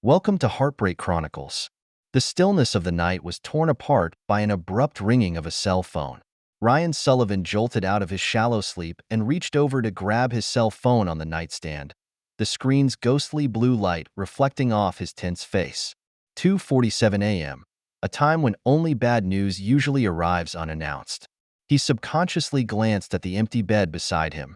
Welcome to Heartbreak Chronicles. The stillness of the night was torn apart by an abrupt ringing of a cell phone. Ryan Sullivan jolted out of his shallow sleep and reached over to grab his cell phone on the nightstand, the screen's ghostly blue light reflecting off his tense face. 2:47 a.m., a time when only bad news usually arrives unannounced. He subconsciously glanced at the empty bed beside him.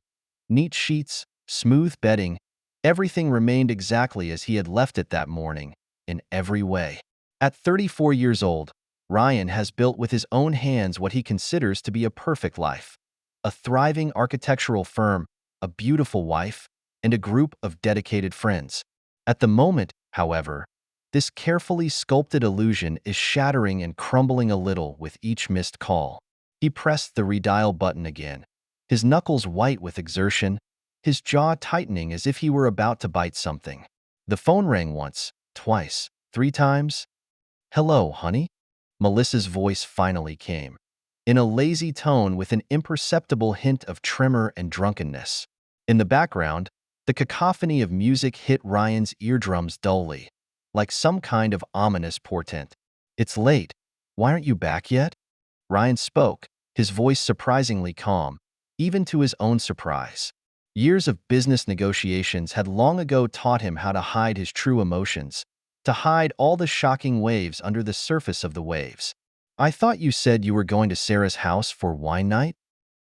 Neat sheets, smooth bedding, everything remained exactly as he had left it that morning, in every way. At 34 years old, Ryan has built with his own hands what he considers to be a perfect life. A thriving architectural firm, a beautiful wife, and a group of dedicated friends. At the moment, however, this carefully sculpted illusion is shattering and crumbling a little with each missed call. He pressed the redial button again, his knuckles white with exertion, his jaw tightening as if he were about to bite something. The phone rang once, twice, three times. "Hello, honey?" Melissa's voice finally came, in a lazy tone with an imperceptible hint of tremor and drunkenness. In the background, the cacophony of music hit Ryan's eardrums dully, like some kind of ominous portent. "It's late. Why aren't you back yet?" Ryan spoke, his voice surprisingly calm, even to his own surprise. Years of business negotiations had long ago taught him how to hide his true emotions, to hide all the shocking waves under the surface of the waves. "I thought you said you were going to Sarah's house for wine night?"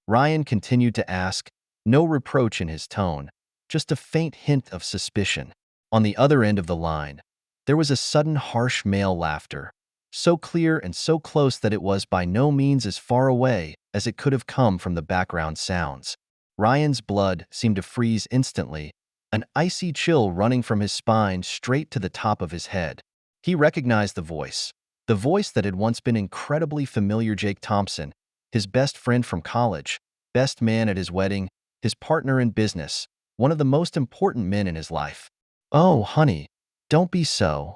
Ryan continued to ask, no reproach in his tone, just a faint hint of suspicion. On the other end of the line, there was a sudden harsh male laughter, so clear and so close that it was by no means as far away as it could have come from the background sounds. Ryan's blood seemed to freeze instantly, an icy chill running from his spine straight to the top of his head. He recognized the voice that had once been incredibly familiar. Jake Thompson, his best friend from college, best man at his wedding, his partner in business, one of the most important men in his life. "Oh, honey, don't be so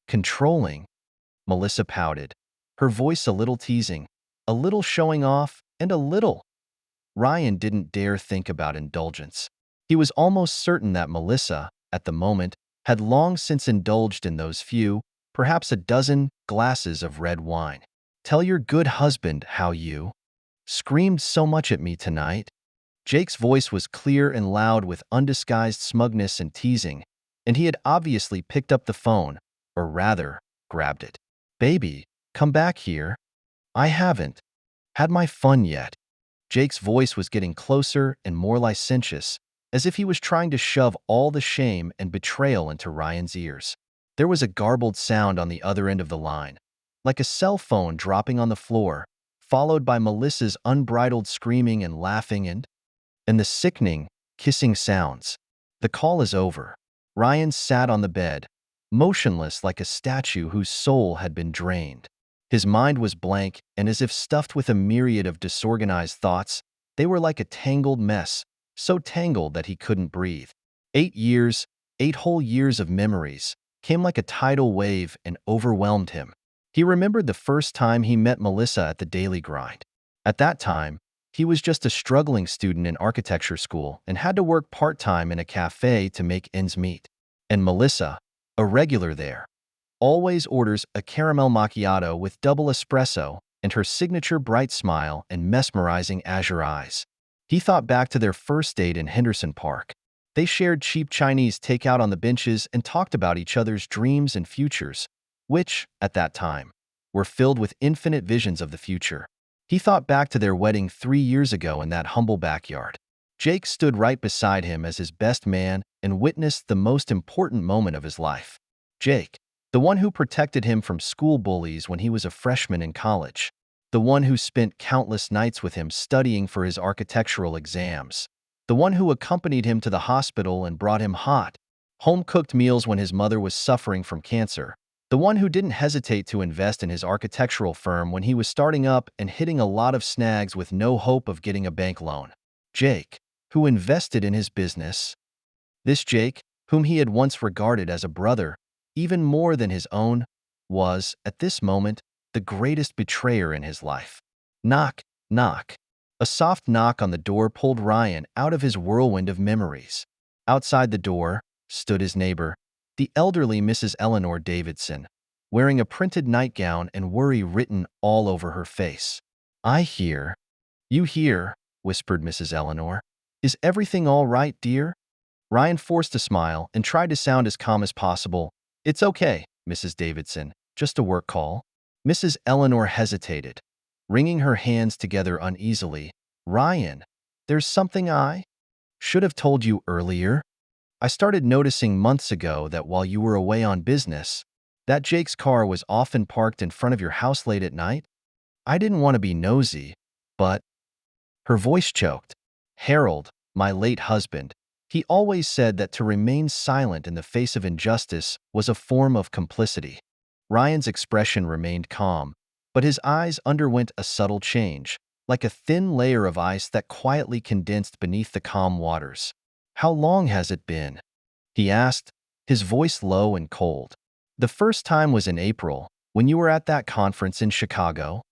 controlling," Melissa pouted, her voice a little teasing, a little showing off, and a little. Ryan didn't dare think about indulgence. He was almost certain that Melissa, at the moment, had long since indulged in those few, perhaps a dozen, glasses of red wine. "Tell your good husband how you screamed so much at me tonight." Jake's voice was clear and loud with undisguised smugness and teasing, and he had obviously picked up the phone, or rather, grabbed it. "Baby, come back here. I haven't had my fun yet." Jake's voice was getting closer and more licentious, as if he was trying to shove all the shame and betrayal into Ryan's ears. There was a garbled sound on the other end of the line, like a cell phone dropping on the floor, followed by Melissa's unbridled screaming and laughing and the sickening, kissing sounds. "The call is over." Ryan sat on the bed, motionless like a statue whose soul had been drained. His mind was blank and as if stuffed with a myriad of disorganized thoughts. They were like a tangled mess, so tangled that he couldn't breathe. 8 years, 8 whole years of memories, came like a tidal wave and overwhelmed him. He remembered the first time he met Melissa at the daily grind. At that time, he was just a struggling student in architecture school and had to work part-time in a cafe to make ends meet. And Melissa, a regular there, always orders a caramel macchiato with double espresso and her signature bright smile and mesmerizing azure eyes. He thought back to their first date in Henderson Park. They shared cheap Chinese takeout on the benches and talked about each other's dreams and futures, which, at that time, were filled with infinite visions of the future. He thought back to their wedding 3 years ago in that humble backyard. Jake stood right beside him as his best man and witnessed the most important moment of his life. Jake, the one who protected him from school bullies when he was a freshman in college. The one who spent countless nights with him studying for his architectural exams. The one who accompanied him to the hospital and brought him hot, home-cooked meals when his mother was suffering from cancer. The one who didn't hesitate to invest in his architectural firm when he was starting up and hitting a lot of snags with no hope of getting a bank loan. Jake, who invested in his business. This Jake, whom he had once regarded as a brother, even more than his own, was, at this moment, the greatest betrayer in his life. Knock, knock. A soft knock on the door pulled Ryan out of his whirlwind of memories. Outside the door stood his neighbor, the elderly Mrs. Eleanor Davidson, wearing a printed nightgown and worry written all over her face. "I hear." "You hear," whispered Mrs. Eleanor. "Is everything all right, dear?" Ryan forced a smile and tried to sound as calm as possible. "It's okay, Mrs. Davidson. Just a work call." Mrs. Eleanor hesitated, wringing her hands together uneasily. "Ryan, there's something I should have told you earlier. I started noticing months ago that while you were away on business, that Jake's car was often parked in front of your house late at night. I didn't want to be nosy, but—" Her voice choked. "Harold, my late husband, he always said that to remain silent in the face of injustice was a form of complicity." Ryan's expression remained calm, but his eyes underwent a subtle change, like a thin layer of ice that quietly condensed beneath the calm waters. "How long has it been?" he asked, his voice low and cold. "The first time was in April, when you were at that conference in Chicago."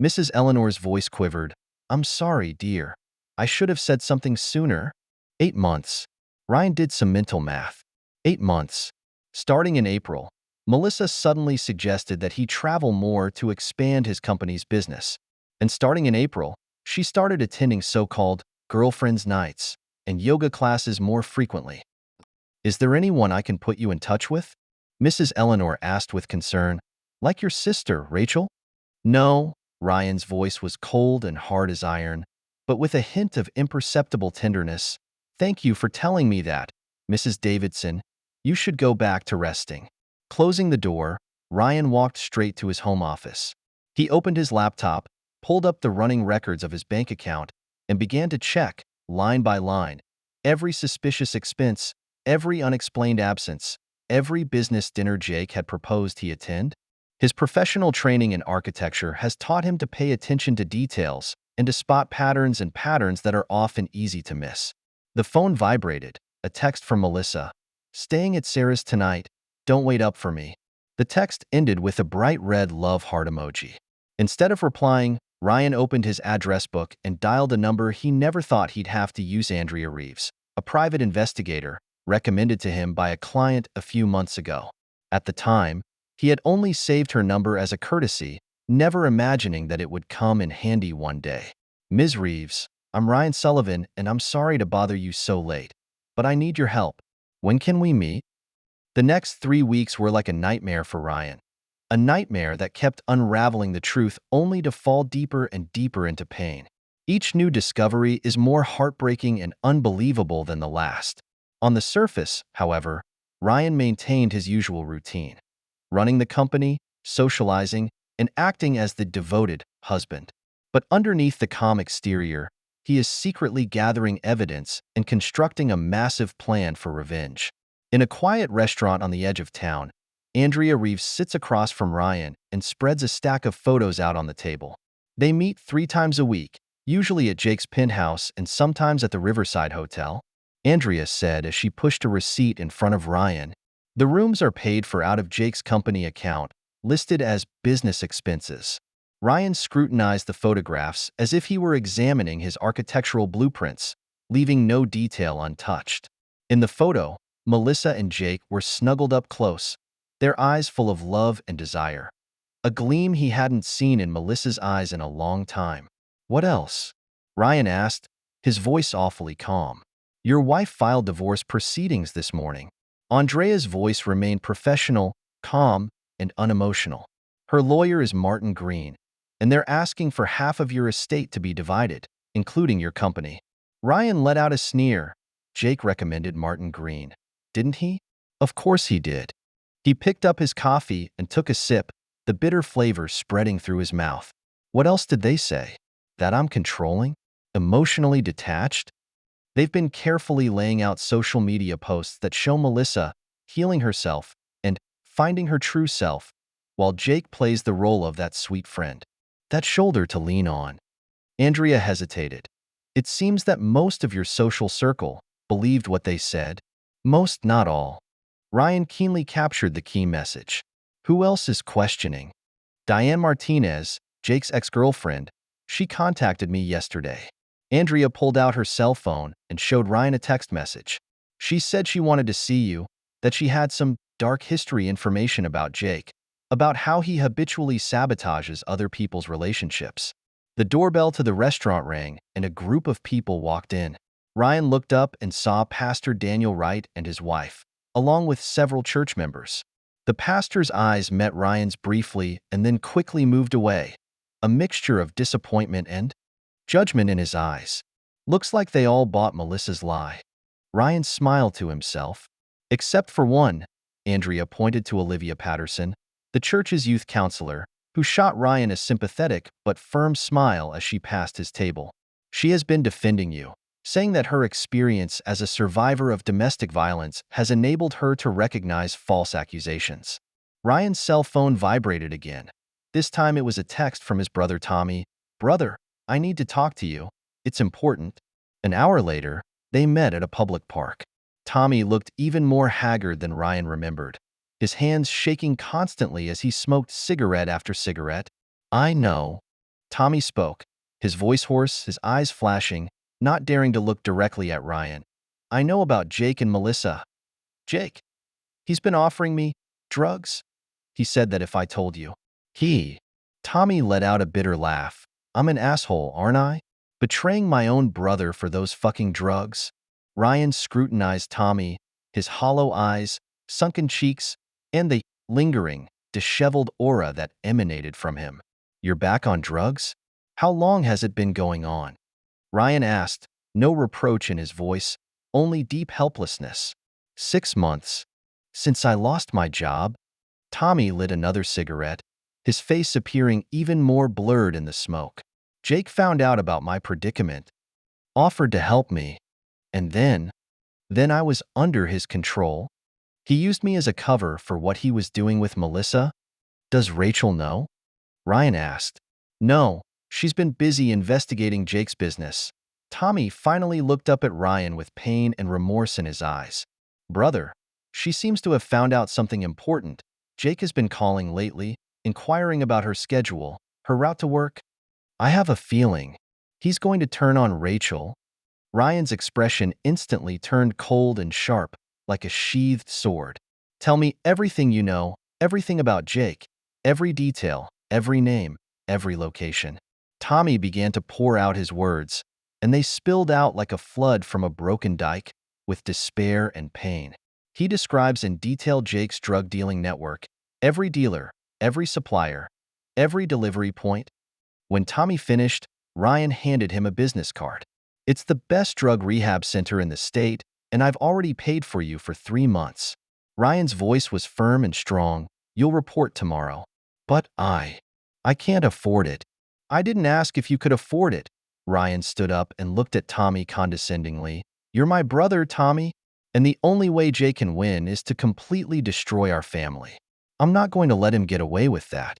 Mrs. Eleanor's voice quivered. "I'm sorry, dear. I should have said something sooner." 8 months. Ryan did some mental math. 8 months. Starting in April, Melissa suddenly suggested that he travel more to expand his company's business. And starting in April, she started attending so-called girlfriends' nights and yoga classes more frequently. "Is there anyone I can put you in touch with?" Mrs. Eleanor asked with concern. "Like your sister, Rachel?" "No." Ryan's voice was cold and hard as iron, but with a hint of imperceptible tenderness. "Thank you for telling me that, Mrs. Davidson. You should go back to resting." Closing the door, Ryan walked straight to his home office. He opened his laptop, pulled up the running records of his bank account, and began to check, line by line, every suspicious expense, every unexplained absence, every business dinner Jake had proposed he attend. His professional training in architecture has taught him to pay attention to details and to spot patterns that are often easy to miss. The phone vibrated, a text from Melissa. "Staying at Sarah's tonight. Don't wait up for me." The text ended with a bright red love heart emoji. Instead of replying, Ryan opened his address book and dialed a number he never thought he'd have to use: Andrea Reeves, a private investigator, recommended to him by a client a few months ago. At the time, he had only saved her number as a courtesy, never imagining that it would come in handy one day. "Ms. Reeves, I'm Ryan Sullivan, and I'm sorry to bother you so late, but I need your help. When can we meet?" The next 3 weeks were like a nightmare for Ryan. A nightmare that kept unraveling the truth only to fall deeper and deeper into pain. Each new discovery is more heartbreaking and unbelievable than the last. On the surface, however, Ryan maintained his usual routine: running the company, socializing, and acting as the devoted husband. But underneath the calm exterior, he is secretly gathering evidence and constructing a massive plan for revenge. In a quiet restaurant on the edge of town, Andrea Reeves sits across from Ryan and spreads a stack of photos out on the table. They meet 3 times a week, usually at Jake's penthouse and sometimes at the Riverside Hotel, Andrea said as she pushed a receipt in front of Ryan. The rooms are paid for out of Jake's company account, listed as business expenses. Ryan scrutinized the photographs as if he were examining his architectural blueprints, leaving no detail untouched. In the photo, Melissa and Jake were snuggled up close, their eyes full of love and desire. A gleam he hadn't seen in Melissa's eyes in a long time. "What else?" Ryan asked, his voice awfully calm. "Your wife filed divorce proceedings this morning." Andrea's voice remained professional, calm, and unemotional. "Her lawyer is Martin Green, and they're asking for half of your estate to be divided, including your company." Ryan let out a sneer. Jake recommended Martin Green, didn't he? Of course he did. He picked up his coffee and took a sip, the bitter flavor spreading through his mouth. "What else did they say? That I'm controlling? Emotionally detached?" They've been carefully laying out social media posts that show Melissa healing herself and finding her true self, while Jake plays the role of that sweet friend, that shoulder to lean on. Andrea hesitated. "It seems that most of your social circle believed what they said." "Most, not all." Ryan keenly captured the key message. "Who else is questioning?" "Diane Martinez, Jake's ex-girlfriend. She contacted me yesterday." Andrea pulled out her cell phone and showed Ryan a text message. "She said she wanted to see you, that she had some dark history information about Jake, about how he habitually sabotages other people's relationships. The doorbell to the restaurant rang, and a group of people walked in. Ryan looked up and saw Pastor Daniel Wright and his wife, along with several church members. The pastor's eyes met Ryan's briefly and then quickly moved away, a mixture of disappointment and judgment in his eyes. Looks like they all bought Melissa's lie. Ryan smiled to himself. Except for one, Andrea pointed to Olivia Patterson, the church's youth counselor, who shot Ryan a sympathetic but firm smile as she passed his table. She has been defending you, saying that her experience as a survivor of domestic violence has enabled her to recognize false accusations. Ryan's cell phone vibrated again. This time it was a text from his brother Tommy. "Brother, I need to talk to you. It's important." An hour later, they met at a public park. Tommy looked even more haggard than Ryan remembered, his hands shaking constantly as he smoked cigarette after cigarette. "I know." Tommy spoke, his voice hoarse, his eyes flashing, not daring to look directly at Ryan. "I know about Jake and Melissa." "Jake? He's been offering me drugs? He said that if I told you." Tommy let out a bitter laugh. "I'm an asshole, aren't I? Betraying my own brother for those fucking drugs?" Ryan scrutinized Tommy, his hollow eyes, sunken cheeks, and the lingering, disheveled aura that emanated from him. "You're back on drugs? How long has it been going on?" Ryan asked, no reproach in his voice, only deep helplessness. 6 months. Since I lost my job." Tommy lit another cigarette, his face appearing even more blurred in the smoke. "Jake found out about my predicament, offered to help me, and then I was under his control. He used me as a cover for what he was doing with Melissa." "Does Rachel know?" Ryan asked. "No, she's been busy investigating Jake's business." Tommy finally looked up at Ryan with pain and remorse in his eyes. "Brother, she seems to have found out something important. Jake has been calling lately, inquiring about her schedule, her route to work. I have a feeling he's going to turn on Rachel." Ryan's expression instantly turned cold and sharp, like a sheathed sword. "Tell me everything you know, everything about Jake, every detail, every name, every location." Tommy began to pour out his words, and they spilled out like a flood from a broken dike, with despair and pain. He describes in detail Jake's drug-dealing network, every dealer, every supplier, every delivery point. When Tommy finished, Ryan handed him a business card. "It's the best drug rehab center in the state, and I've already paid for you for 3 months." Ryan's voice was firm and strong. "You'll report tomorrow." "But I can't afford it." "I didn't ask if you could afford it." Ryan stood up and looked at Tommy condescendingly. "You're my brother, Tommy, and the only way Jake can win is to completely destroy our family. I'm not going to let him get away with that."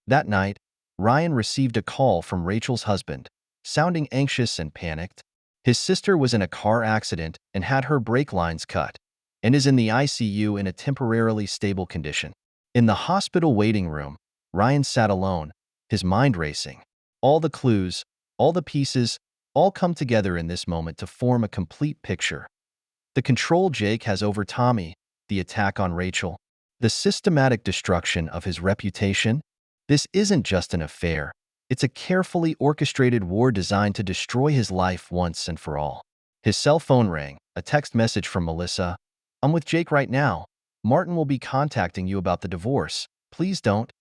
That night, Ryan received a call from Rachel's husband, sounding anxious and panicked. His sister was in a car accident and had her brake lines cut, and is in the ICU in a temporarily stable condition. In the hospital waiting room, Ryan sat alone, his mind racing. All the clues, all the pieces, all come together in this moment to form a complete picture. The control Jake has over Tommy, the attack on Rachel, the systematic destruction of his reputation. This isn't just an affair. It's a carefully orchestrated war designed to destroy his life once and for all. His cell phone rang, a text message from Melissa. "I'm with Jake right now. Martin will be contacting you about the divorce. Please don't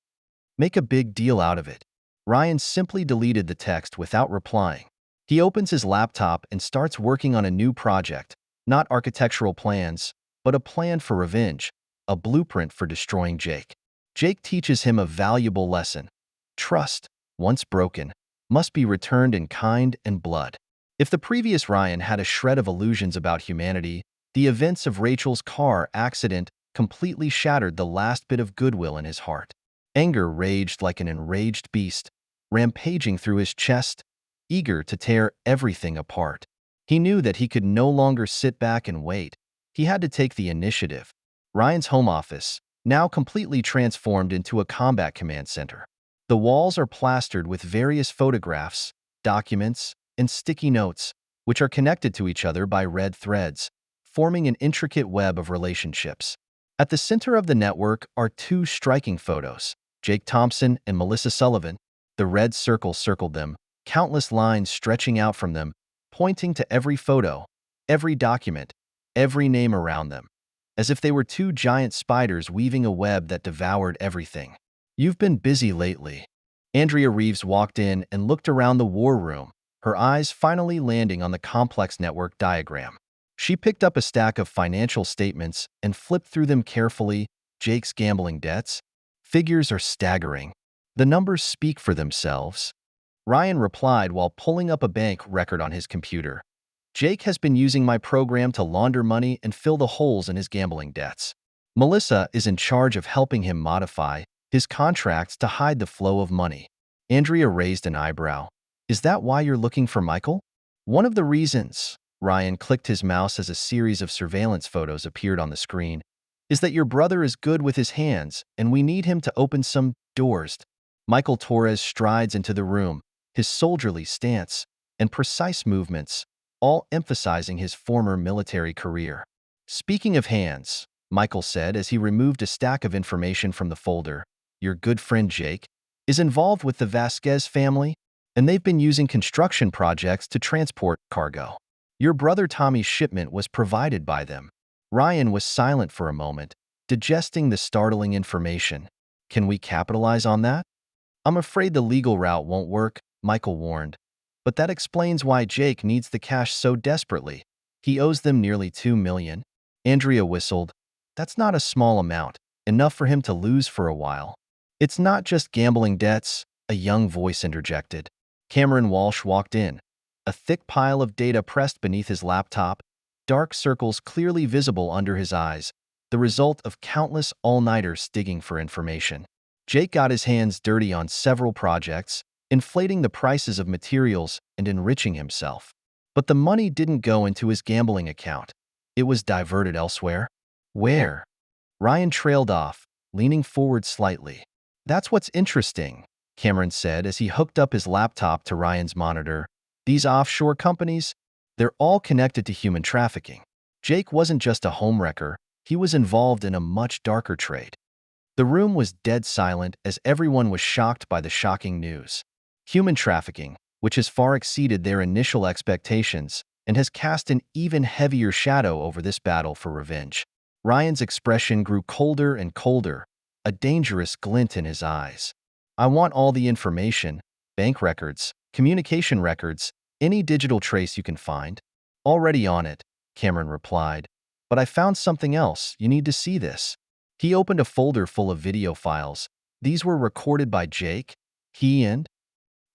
make a big deal out of it." Ryan simply deleted the text without replying. He opens his laptop and starts working on a new project, not architectural plans, but a plan for revenge, a blueprint for destroying Jake. Jake teaches him a valuable lesson. Trust, once broken, must be returned in kind and blood. If the previous Ryan had a shred of illusions about humanity, the events of Rachel's car accident completely shattered the last bit of goodwill in his heart. Anger raged like an enraged beast, rampaging through his chest, eager to tear everything apart. He knew that he could no longer sit back and wait. He had to take the initiative. Ryan's home office, now completely transformed into a combat command center. The walls are plastered with various photographs, documents, and sticky notes, which are connected to each other by red threads, forming an intricate web of relationships. At the center of the network are two striking photos, Jake Thompson and Melissa Sullivan. The red circle circled them, countless lines stretching out from them, pointing to every photo, every document, every name around them, as if they were two giant spiders weaving a web that devoured everything. "You've been busy lately." Andrea Reeves walked in and looked around the war room, her eyes finally landing on the complex network diagram. She picked up a stack of financial statements and flipped through them carefully. Jake's gambling debts? Figures are staggering. The numbers speak for themselves. Ryan replied while pulling up a bank record on his computer. Jake has been using my program to launder money and fill the holes in his gambling debts. Melissa is in charge of helping him modify his contracts to hide the flow of money. Andrea raised an eyebrow. Is that why you're looking for Michael? One of the reasons, Ryan clicked his mouse as a series of surveillance photos appeared on the screen, is that your brother is good with his hands and we need him to open some doors. Michael Torres strides into the room, his soldierly stance and precise movements, all emphasizing his former military career. Speaking of hands, Michael said as he removed a stack of information from the folder, your good friend Jake is involved with the Vasquez family, and they've been using construction projects to transport cargo. Your brother Tommy's shipment was provided by them. Ryan was silent for a moment, digesting the startling information. Can we capitalize on that? I'm afraid the legal route won't work, Michael warned. But that explains why Jake needs the cash so desperately. He owes them nearly $2 million. Andrea whistled. That's not a small amount, enough for him to lose for a while. It's not just gambling debts, a young voice interjected. Cameron Walsh walked in, a thick pile of data pressed beneath his laptop, dark circles clearly visible under his eyes, the result of countless all-nighters digging for information. Jake got his hands dirty on several projects, inflating the prices of materials and enriching himself. But the money didn't go into his gambling account. It was diverted elsewhere. Where? Ryan trailed off, leaning forward slightly. That's what's interesting, Cameron said as he hooked up his laptop to Ryan's monitor. These offshore companies, they're all connected to human trafficking. Jake wasn't just a homewrecker, he was involved in a much darker trade. The room was dead silent as everyone was shocked by the shocking news. Human trafficking, which has far exceeded their initial expectations and has cast an even heavier shadow over this battle for revenge. Ryan's expression grew colder and colder, a dangerous glint in his eyes. I want all the information, bank records, communication records, any digital trace you can find. Already on it, Cameron replied. But I found something else. You need to see this. He opened a folder full of video files. These were recorded by Jake, he and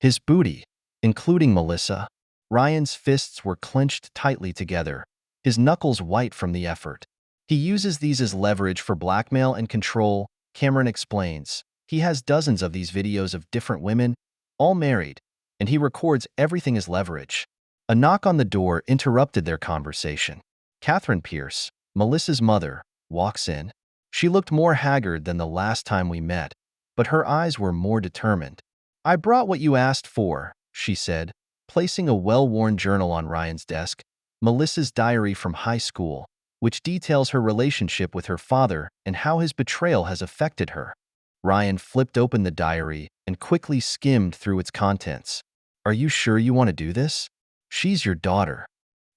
his booty, including Melissa. Ryan's fists were clenched tightly together, his knuckles white from the effort. He uses these as leverage for blackmail and control, Cameron explains. He has dozens of these videos of different women, all married, and he records everything as leverage. A knock on the door interrupted their conversation. Catherine Pierce, Melissa's mother, walks in. She looked more haggard than the last time we met, but her eyes were more determined. I brought what you asked for, she said, placing a well-worn journal on Ryan's desk, Melissa's diary from high school, which details her relationship with her father and how his betrayal has affected her. Ryan flipped open the diary and quickly skimmed through its contents. Are you sure you want to do this? She's your daughter,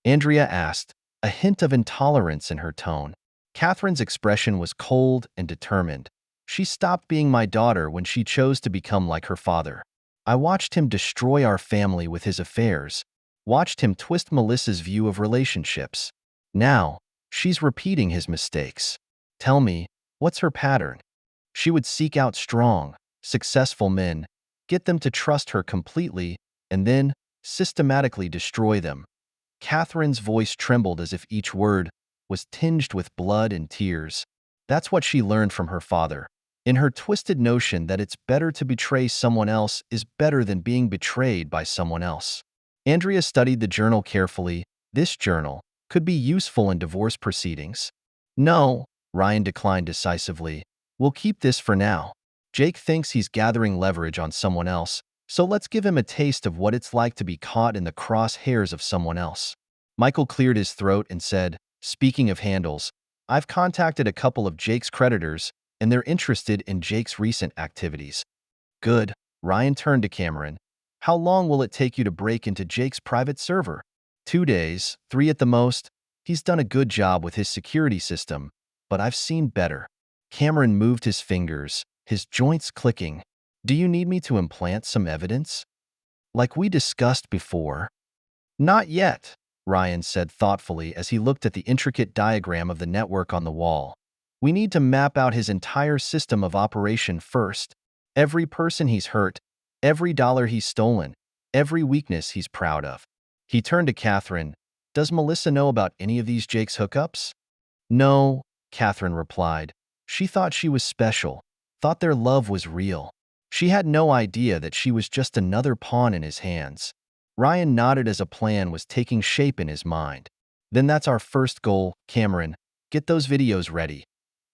Andrea asked, a hint of intolerance in her tone. Catherine's expression was cold and determined. She stopped being my daughter when she chose to become like her father. I watched him destroy our family with his affairs, watched him twist Melissa's view of relationships. Now, she's repeating his mistakes. Tell me, what's her pattern? She would seek out strong, successful men, get them to trust her completely, and then systematically destroy them. Catherine's voice trembled as if each word was tinged with blood and tears. That's what she learned from her father. In her twisted notion that it's better to betray someone else is better than being betrayed by someone else. Andrea studied the journal carefully. This journal could be useful in divorce proceedings. No, Ryan declined decisively. We'll keep this for now. Jake thinks he's gathering leverage on someone else, so let's give him a taste of what it's like to be caught in the crosshairs of someone else. Michael cleared his throat and said, speaking of handles, I've contacted a couple of Jake's creditors, and they're interested in Jake's recent activities. Good. Ryan turned to Cameron. How long will it take you to break into Jake's private server? 2 days, 3 at the most. He's done a good job with his security system, but I've seen better. Cameron moved his fingers, his joints clicking. Do you need me to implant some evidence? Like we discussed before. Not yet, Ryan said thoughtfully as he looked at the intricate diagram of the network on the wall. We need to map out his entire system of operation first. Every person he's hurt, every dollar he's stolen, every weakness he's proud of. He turned to Catherine. Does Melissa know about any of these Jake's hookups? No, Catherine replied. She thought she was special, thought their love was real. She had no idea that she was just another pawn in his hands. Ryan nodded as a plan was taking shape in his mind. Then that's our first goal, Cameron. Get those videos ready.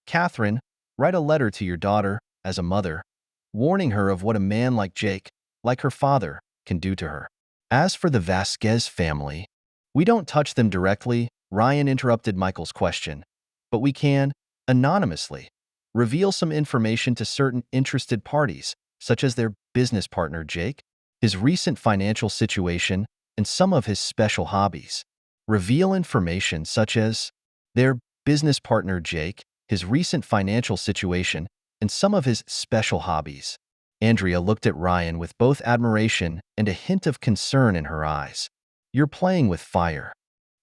Catherine, write a letter to your daughter, as a mother, warning her of what a man like Jake, like her father, can do to her. As for the Vasquez family, we don't touch them directly, Ryan interrupted Michael's question. But we can, anonymously, reveal some information to certain interested parties, such as their business partner Jake, his recent financial situation, and some of his special hobbies. Reveal information such as their business partner Jake, his recent financial situation, and some of his special hobbies. Andrea looked at Ryan with both admiration and a hint of concern in her eyes. You're playing with fire.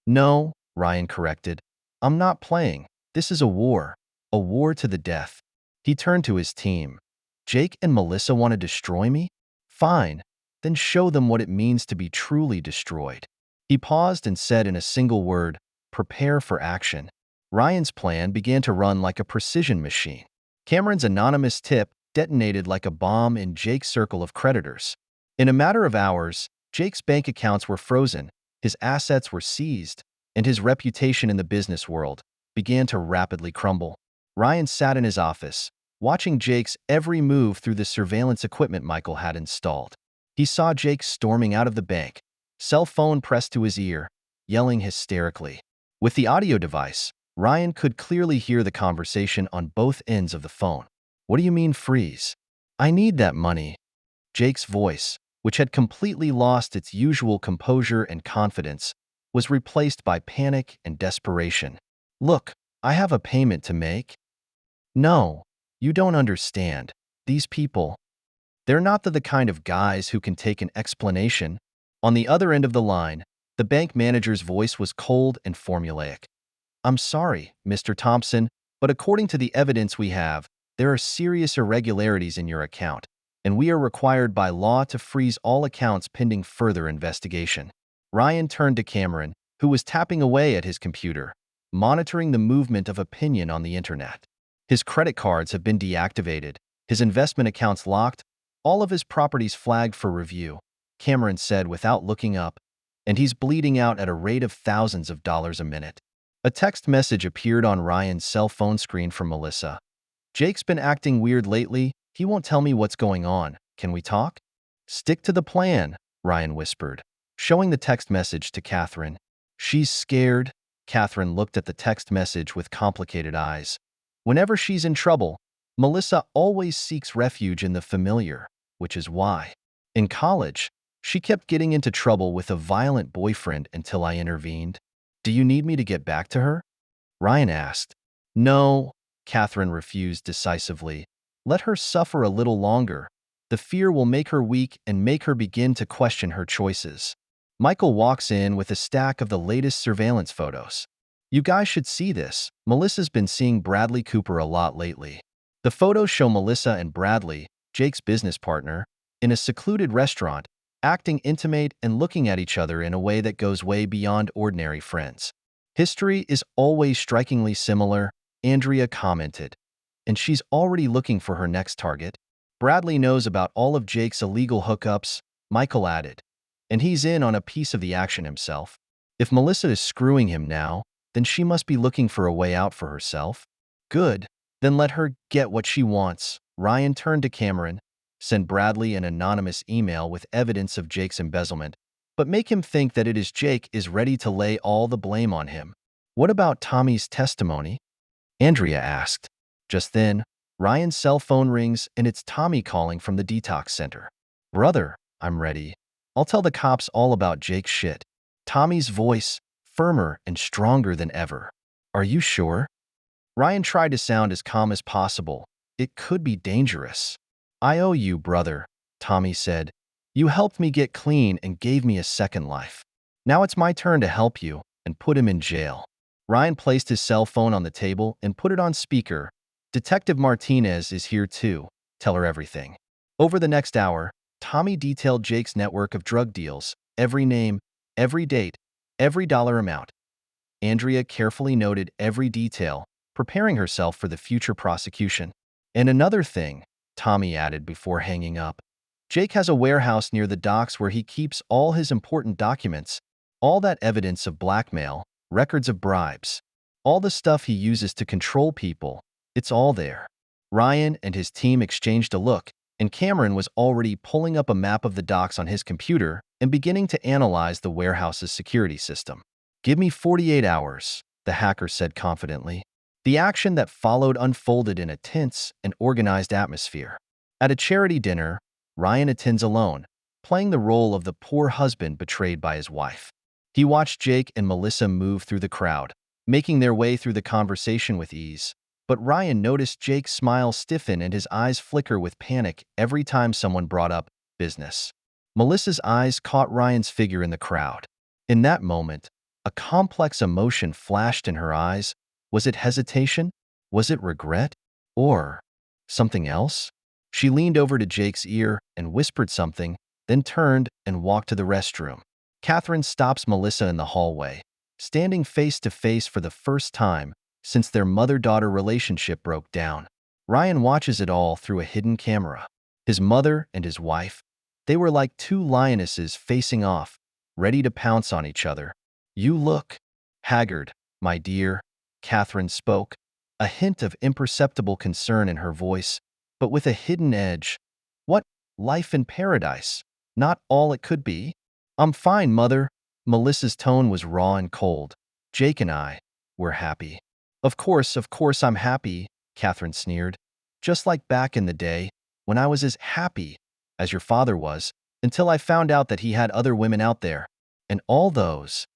No, Ryan corrected. I'm not playing. This is a war to the death. He turned to his team. Jake and Melissa want to destroy me? Fine, then show them what it means to be truly destroyed. He paused and said in a single word, prepare for action. Ryan's plan began to run like a precision machine. Cameron's anonymous tip detonated like a bomb in Jake's circle of creditors. In a matter of hours, Jake's bank accounts were frozen, his assets were seized, and his reputation in the business world began to rapidly crumble. Ryan sat in his office, watching Jake's every move through the surveillance equipment Michael had installed. He saw Jake storming out of the bank, cell phone pressed to his ear, yelling hysterically. With the audio device, Ryan could clearly hear the conversation on both ends of the phone. What do you mean freeze? I need that money. Jake's voice, which had completely lost its usual composure and confidence, was replaced by panic and desperation. Look, I have a payment to make. No, you don't understand. These people, they're not the kind of guys who can take an explanation. On the other end of the line, the bank manager's voice was cold and formulaic. I'm sorry, Mr. Thompson, but according to the evidence we have, there are serious irregularities in your account, and we are required by law to freeze all accounts pending further investigation. Ryan turned to Cameron, who was tapping away at his computer, monitoring the movement of opinion on the internet. His credit cards have been deactivated, his investment accounts locked, all of his properties flagged for review, Cameron said without looking up, and he's bleeding out at a rate of thousands of dollars a minute. A text message appeared on Ryan's cell phone screen from Melissa. Jake's been acting weird lately. He won't tell me what's going on. Can we talk? Stick to the plan, Ryan whispered, showing the text message to Catherine. She's scared. Catherine looked at the text message with complicated eyes. Whenever she's in trouble, Melissa always seeks refuge in the familiar, which is why. In college, she kept getting into trouble with a violent boyfriend until I intervened. Do you need me to get back to her? Ryan asked. No, Catherine refused decisively. Let her suffer a little longer. The fear will make her weak and make her begin to question her choices. Michael walks in with a stack of the latest surveillance photos. You guys should see this. Melissa's been seeing Bradley Cooper a lot lately. The photos show Melissa and Bradley, Jake's business partner, in a secluded restaurant, acting intimate and looking at each other in a way that goes way beyond ordinary friends. History is always strikingly similar, Andrea commented. And she's already looking for her next target. Bradley knows about all of Jake's illegal hookups, Michael added. And he's in on a piece of the action himself. If Melissa is screwing him now, then she must be looking for a way out for herself. Good. Then let her get what she wants. Ryan turned to Cameron. Send Bradley an anonymous email with evidence of Jake's embezzlement, but make him think that Jake is ready to lay all the blame on him. What about Tommy's testimony? Andrea asked. Just then, Ryan's cell phone rings and it's Tommy calling from the detox center. Brother, I'm ready. I'll tell the cops all about Jake's shit. Tommy's voice, firmer and stronger than ever. Are you sure? Ryan tried to sound as calm as possible. It could be dangerous. I owe you, brother, Tommy said. You helped me get clean and gave me a second life. Now it's my turn to help you and put him in jail. Ryan placed his cell phone on the table and put it on speaker. Detective Martinez is here too. Tell her everything. Over the next hour, Tommy detailed Jake's network of drug deals, every name, every date, every dollar amount. Andrea carefully noted every detail, preparing herself for the future prosecution. And another thing, Tommy added before hanging up. Jake has a warehouse near the docks where he keeps all his important documents, all that evidence of blackmail, records of bribes, all the stuff he uses to control people. It's all there. Ryan and his team exchanged a look, and Cameron was already pulling up a map of the docks on his computer and beginning to analyze the warehouse's security system. Give me 48 hours, the hacker said confidently. The action that followed unfolded in a tense and organized atmosphere. At a charity dinner, Ryan attends alone, playing the role of the poor husband betrayed by his wife. He watched Jake and Melissa move through the crowd, making their way through the conversation with ease. But Ryan noticed Jake's smile stiffen and his eyes flicker with panic every time someone brought up business. Melissa's eyes caught Ryan's figure in the crowd. In that moment, a complex emotion flashed in her eyes. Was it hesitation? Was it regret? Or something else? She leaned over to Jake's ear and whispered something, then turned and walked to the restroom. Catherine stops Melissa in the hallway, standing face to face for the first time since their mother-daughter relationship broke down. Ryan watches it all through a hidden camera. His mother and his wife, they were like two lionesses facing off, ready to pounce on each other. You look haggard, my dear, Catherine spoke, a hint of imperceptible concern in her voice, but with a hidden edge. What? Life in paradise? Not all it could be? I'm fine, Mother. Melissa's tone was raw and cold. Jake and I, we're happy. Of course I'm happy, Catherine sneered. Just like back in the day, when I was as happy as your father was, until I found out that he had other women out there. And all those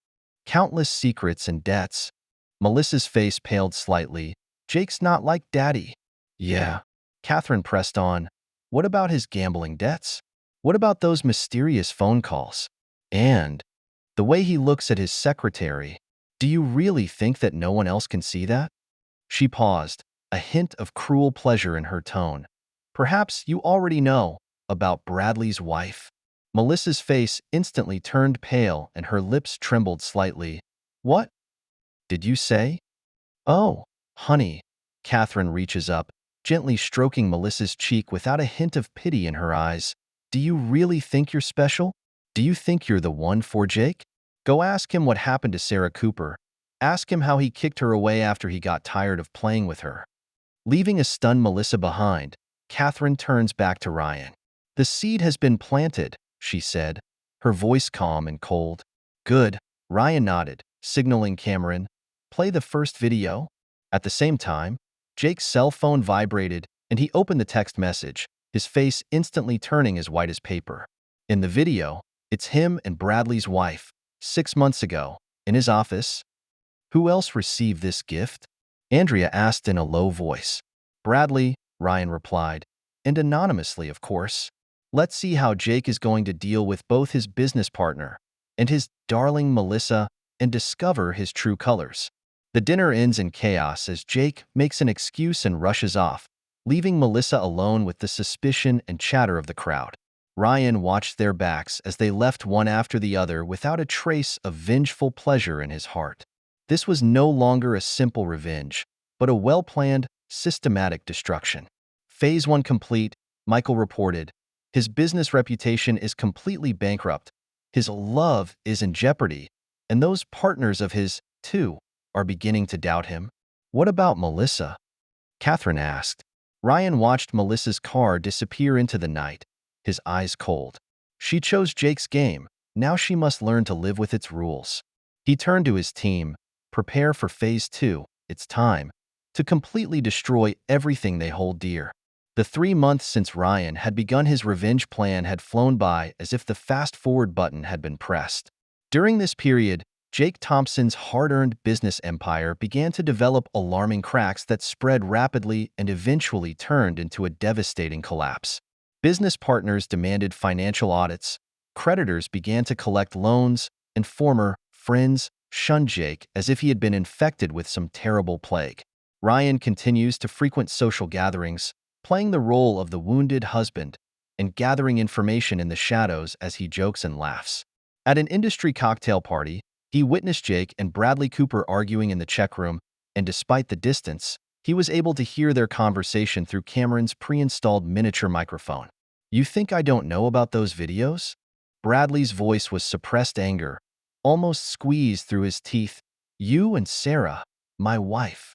countless secrets and debts. Melissa's face paled slightly. Jake's not like Daddy. Yeah. Catherine pressed on. What about his gambling debts? What about those mysterious phone calls? And the way he looks at his secretary. Do you really think that no one else can see that? She paused, a hint of cruel pleasure in her tone. Perhaps you already know about Bradley's wife. Melissa's face instantly turned pale and her lips trembled slightly. What did you say? Oh, honey. Catherine reaches up, gently stroking Melissa's cheek without a hint of pity in her eyes. Do you really think you're special? Do you think you're the one for Jake? Go ask him what happened to Sarah Cooper. Ask him how he kicked her away after he got tired of playing with her. Leaving a stunned Melissa behind, Catherine turns back to Ryan. The seed has been planted, she said, her voice calm and cold. Good, Ryan nodded, signaling Cameron. Play the first video. At the same time, Jake's cell phone vibrated and he opened the text message, his face instantly turning as white as paper. In the video, it's him and Bradley's wife, 6 months ago, in his office. Who else received this gift? Andrea asked in a low voice. Bradley, Ryan replied, and anonymously, of course. Let's see how Jake is going to deal with both his business partner and his darling Melissa and discover his true colors. The dinner ends in chaos as Jake makes an excuse and rushes off, leaving Melissa alone with the suspicion and chatter of the crowd. Ryan watched their backs as they left one after the other without a trace of vengeful pleasure in his heart. This was no longer a simple revenge, but a well-planned, systematic destruction. Phase 1 complete, Michael reported. His business reputation is completely bankrupt. His love is in jeopardy, and those partners of his, too, are beginning to doubt him. What about Melissa? Catherine asked. Ryan watched Melissa's car disappear into the night, his eyes cold. She chose Jake's game. Now she must learn to live with its rules. He turned to his team. Prepare for Phase 2. It's time. to completely destroy everything they hold dear. The 3 months since Ryan had begun his revenge plan had flown by as if the fast-forward button had been pressed. During this period, Jake Thompson's hard-earned business empire began to develop alarming cracks that spread rapidly and eventually turned into a devastating collapse. Business partners demanded financial audits, creditors began to collect loans, and former friends shunned Jake as if he had been infected with some terrible plague. Ryan continues to frequent social gatherings, playing the role of the wounded husband and gathering information in the shadows as he jokes and laughs. At an industry cocktail party, he witnessed Jake and Bradley Cooper arguing in the check room, and despite the distance, he was able to hear their conversation through Cameron's pre-installed miniature microphone. "You think I don't know about those videos?" Bradley's voice was suppressed anger, almost squeezed through his teeth. "You and Sarah, my wife."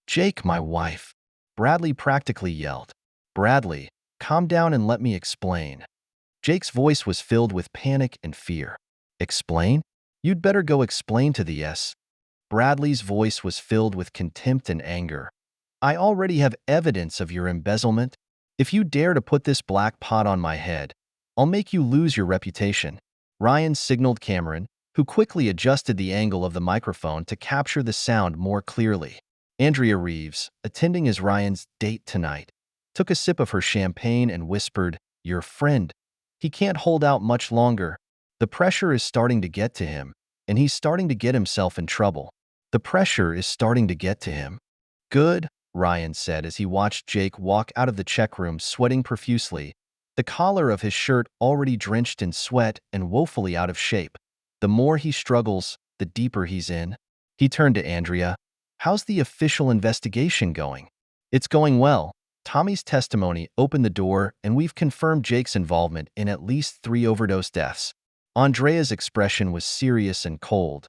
"Jake, my wife," Bradley practically yelled. "Bradley, calm down and let me explain." Jake's voice was filled with panic and fear. "Explain? You'd better go explain to the S." Bradley's voice was filled with contempt and anger. "I already have evidence of your embezzlement. If you dare to put this black pot on my head, I'll make you lose your reputation." Ryan signaled Cameron, who quickly adjusted the angle of the microphone to capture the sound more clearly. Andrea Reeves, attending as Ryan's date tonight, took a sip of her champagne and whispered, "Your friend. He can't hold out much longer. The pressure is starting to get to him, and he's starting to get himself in trouble. The pressure is starting to get to him." "Good," Ryan said as he watched Jake walk out of the check room sweating profusely, the collar of his shirt already drenched in sweat and woefully out of shape. "The more he struggles, the deeper he's in." He turned to Andrea. "How's the official investigation going?" "It's going well. Tommy's testimony opened the door, and we've confirmed Jake's involvement in at least 3 overdose deaths." Andrea's expression was serious and cold.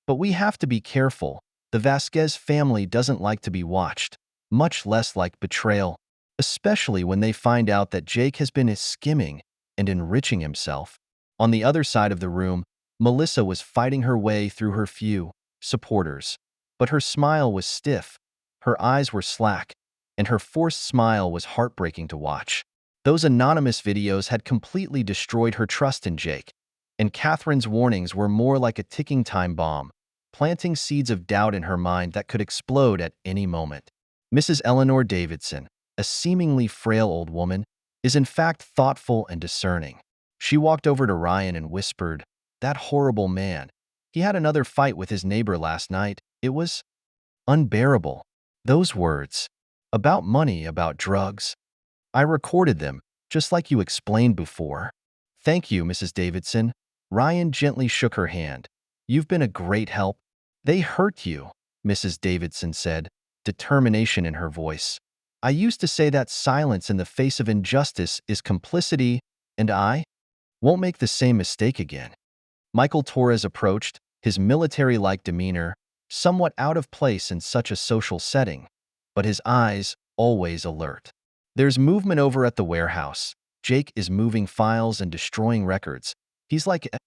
"But we have to be careful. The Vasquez family doesn't like to be watched, much less like betrayal, especially when they find out that Jake has been skimming and enriching himself." On the other side of the room, Melissa was fighting her way through her few supporters. But her smile was stiff, her eyes were slack, and her forced smile was heartbreaking to watch. Those anonymous videos had completely destroyed her trust in Jake, and Catherine's warnings were more like a ticking time bomb, planting seeds of doubt in her mind that could explode at any moment. Mrs. Eleanor Davidson, a seemingly frail old woman, is in fact thoughtful and discerning. She walked over to Ryan and whispered, "That horrible man. He had another fight with his neighbor last night. It was unbearable." Those words, about money, about drugs. I recorded them, just like you explained before. "Thank you, Mrs. Davidson." Ryan gently shook her hand. "You've been a great help." "They hurt you," Mrs. Davidson said, determination in her voice. "I used to say that silence in the face of injustice is complicity, and I won't make the same mistake again." Michael Torres approached, his military-like demeanor somewhat out of place in such a social setting, but his eyes always alert. "There's movement over at the warehouse. Jake is moving files and destroying records. He's like a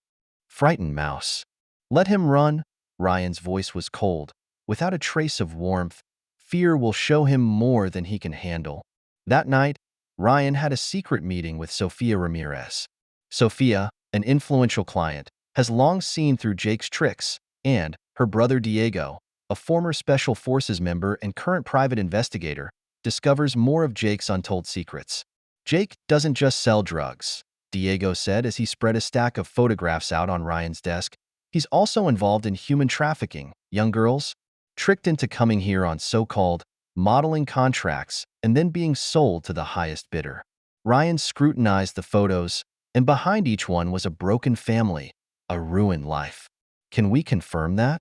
frightened mouse." "Let him run." Ryan's voice was cold, without a trace of warmth. "Fear will show him more than he can handle." That night, Ryan had a secret meeting with Sofia Ramirez. Sofia, an influential client, has long seen through Jake's tricks, and her brother Diego, a former Special Forces member and current private investigator, discovers more of Jake's untold secrets. "Jake doesn't just sell drugs," Diego said as he spread a stack of photographs out on Ryan's desk. "He's also involved in human trafficking, young girls, tricked into coming here on so-called modeling contracts and then being sold to the highest bidder." Ryan scrutinized the photos, and behind each one was a broken family, a ruined life. "Can we confirm that?"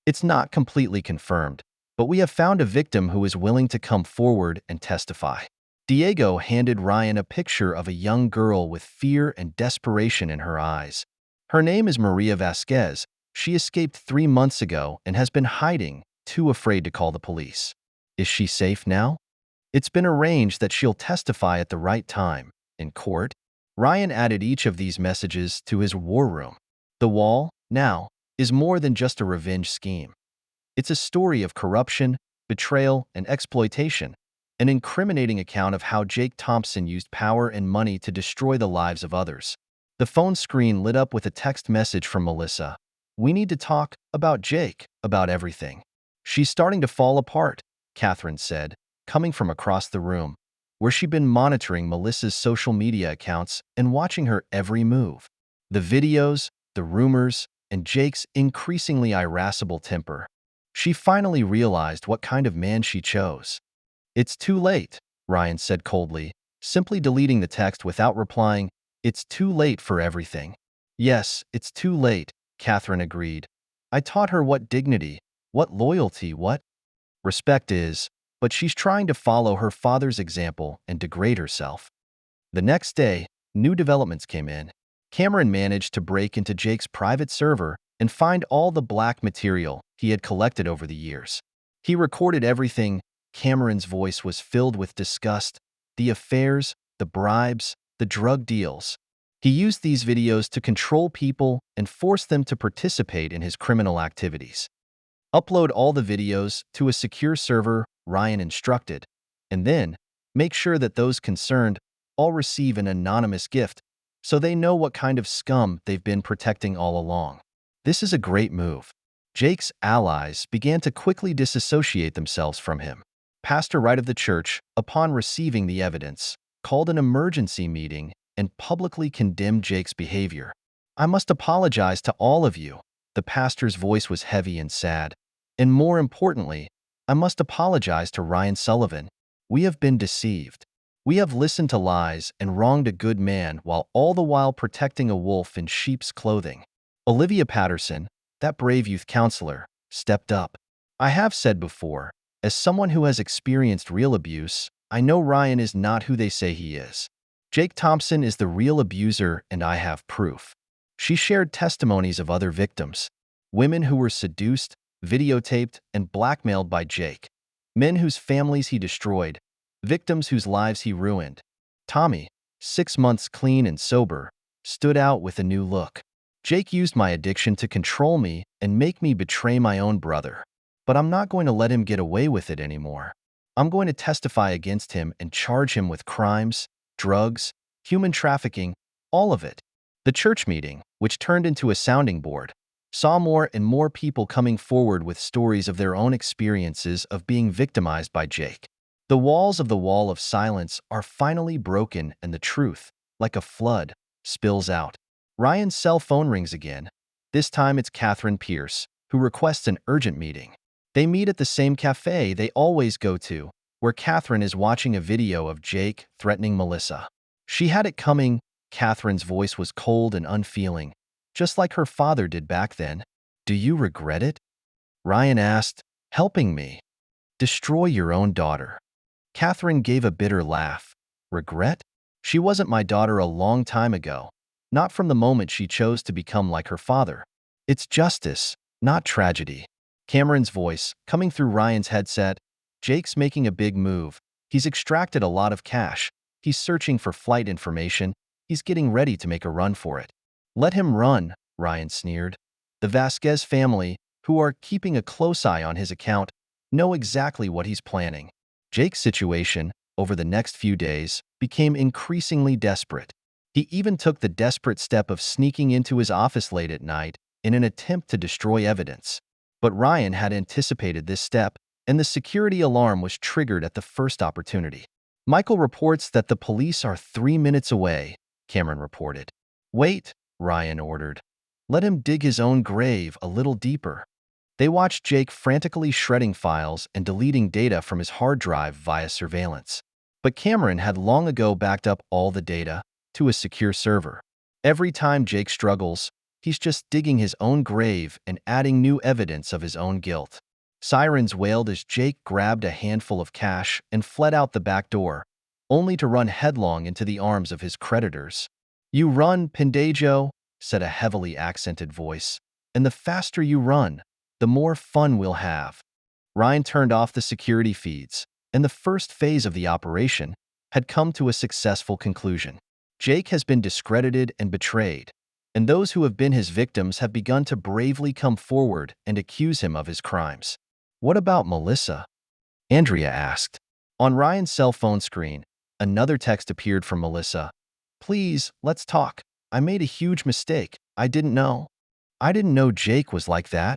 "It's not completely confirmed, but we have found a victim who is willing to come forward and testify." Diego handed Ryan a picture of a young girl with fear and desperation in her eyes. "Her name is Maria Vasquez. She escaped 3 months ago and has been hiding, too afraid to call the police." "Is she safe now?" "It's been arranged that she'll testify at the right time, in court." Ryan added each of these messages to his war room. The wall, now, is more than just a revenge scheme. It's a story of corruption, betrayal, and exploitation, an incriminating account of how Jake Thompson used power and money to destroy the lives of others. The phone screen lit up with a text message from Melissa. "We need to talk about Jake, about everything. She's starting to fall apart," Catherine said, coming from across the room, where she'd been monitoring Melissa's social media accounts and watching her every move. The videos, the rumors, and Jake's increasingly irascible temper. She finally realized what kind of man she chose. "It's too late," Ryan said coldly, simply deleting the text without replying. "It's too late for everything." "Yes, it's too late," Catherine agreed. "I taught her what dignity, what loyalty, what respect is, but she's trying to follow her father's example and degrade herself." The next day, new developments came in. Cameron managed to break into Jake's private server and find all the black material he had collected over the years. He recorded everything. Cameron's voice was filled with disgust. The affairs, the bribes, the drug deals. He used these videos to control people and force them to participate in his criminal activities. "Upload all the videos to a secure server," Ryan instructed, "and then make sure that those concerned all receive an anonymous gift so they know what kind of scum they've been protecting all along." This is a great move. Jake's allies began to quickly disassociate themselves from him. Pastor Wright of the church, upon receiving the evidence, called an emergency meeting and publicly condemned Jake's behavior. "I must apologize to all of you." The pastor's voice was heavy and sad. "And more importantly, I must apologize to Ryan Sullivan. We have been deceived. We have listened to lies and wronged a good man while all the while protecting a wolf in sheep's clothing." Olivia Patterson, that brave youth counselor, stepped up. "I have said before, as someone who has experienced real abuse, I know Ryan is not who they say he is. Jake Thompson is the real abuser, and I have proof." She shared testimonies of other victims, women who were seduced, videotaped, and blackmailed by Jake, men whose families he destroyed, victims whose lives he ruined. Tommy, 6 months clean and sober, stood out with a new look. "Jake used my addiction to control me and make me betray my own brother. But I'm not going to let him get away with it anymore. I'm going to testify against him and charge him with crimes, drugs, human trafficking, all of it." The church meeting, which turned into a sounding board, saw more and more people coming forward with stories of their own experiences of being victimized by Jake. The walls of the wall of silence are finally broken, and the truth, like a flood, spills out. Ryan's cell phone rings again. This time it's Catherine Pierce, who requests an urgent meeting. They meet at the same cafe they always go to, where Catherine is watching a video of Jake threatening Melissa. She had it coming. Catherine's voice was cold and unfeeling, just like her father did back then. "Do you regret it?" Ryan asked. "Helping me destroy your own daughter." Catherine gave a bitter laugh. "Regret? She wasn't my daughter a long time ago. Not from the moment she chose to become like her father. It's justice, not tragedy." Cameron's voice, coming through Ryan's headset. "Jake's making a big move. He's extracted a lot of cash. He's searching for flight information. He's getting ready to make a run for it." "Let him run," Ryan sneered. "The Vasquez family, who are keeping a close eye on his account, know exactly what he's planning." Jake's situation, over the next few days, became increasingly desperate. He even took the desperate step of sneaking into his office late at night in an attempt to destroy evidence. But Ryan had anticipated this step, and the security alarm was triggered at the first opportunity. "Michael reports that the police are 3 minutes away," Cameron reported. "Wait," Ryan ordered. "Let him dig his own grave a little deeper." They watched Jake frantically shredding files and deleting data from his hard drive via surveillance. But Cameron had long ago backed up all the data to a secure server. Every time Jake struggles, he's just digging his own grave and adding new evidence of his own guilt. Sirens wailed as Jake grabbed a handful of cash and fled out the back door, only to run headlong into the arms of his creditors. "You run, Pendejo," said a heavily accented voice, "and the faster you run, the more fun we'll have." Ryan turned off the security feeds, and the first phase of the operation had come to a successful conclusion. Jake has been discredited and betrayed, and those who have been his victims have begun to bravely come forward and accuse him of his crimes. What about Melissa? Andrea asked. On Ryan's cell phone screen, another text appeared from Melissa. Please, let's talk. I made a huge mistake. I didn't know. I didn't know Jake was like that.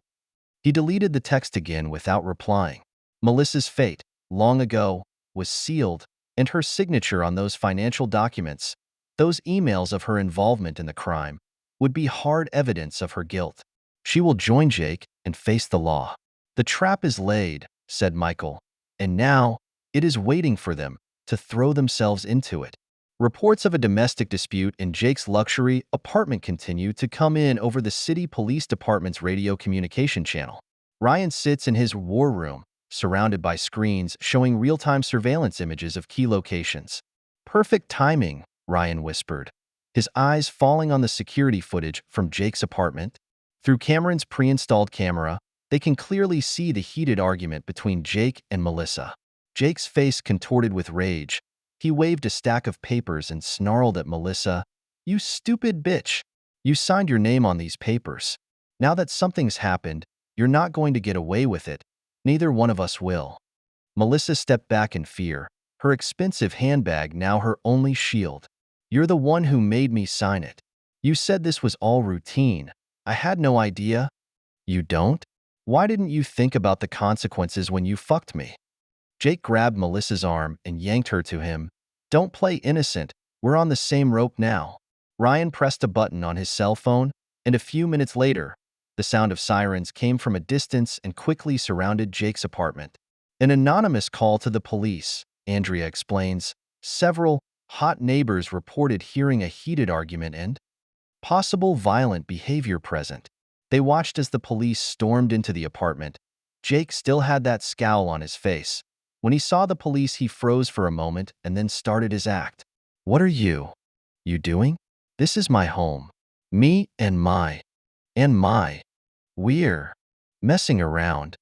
He deleted the text again without replying. Melissa's fate, long ago, was sealed, and her signature on those financial documents, those emails of her involvement in the crime, would be hard evidence of her guilt. She will join Jake and face the law. The trap is laid, said Michael, and now it is waiting for them to throw themselves into it. Reports of a domestic dispute in Jake's luxury apartment continue to come in over the city police department's radio communication channel. Ryan sits in his war room, surrounded by screens showing real-time surveillance images of key locations. Perfect timing, Ryan whispered, his eyes falling on the security footage from Jake's apartment. Through Cameron's pre-installed camera, they can clearly see the heated argument between Jake and Melissa. Jake's face contorted with rage. He waved a stack of papers and snarled at Melissa, "You stupid bitch! You signed your name on these papers. Now that something's happened, you're not going to get away with it. Neither one of us will." Melissa stepped back in fear, her expensive handbag now her only shield. "You're the one who made me sign it. You said this was all routine. I had no idea." "You don't? Why didn't you think about the consequences when you fucked me?" Jake grabbed Melissa's arm and yanked her to him. "Don't play innocent. We're on the same rope now." Ryan pressed a button on his cell phone, and a few minutes later, the sound of sirens came from a distance and quickly surrounded Jake's apartment. An anonymous call to the police, Andrea explains. Several hot neighbors reported hearing a heated argument and possible violent behavior present. They watched as the police stormed into the apartment. Jake still had that scowl on his face. When he saw the police, he froze for a moment and then started his act. "What are you doing? This is my home. Me and my. We're messing around,"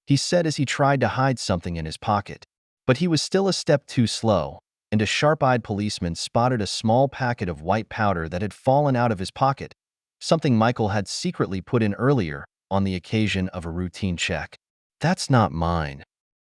he said as he tried to hide something in his pocket. But he was still a step too slow, and a sharp-eyed policeman spotted a small packet of white powder that had fallen out of his pocket, something Michael had secretly put in earlier on the occasion of a routine check. "That's not mine,"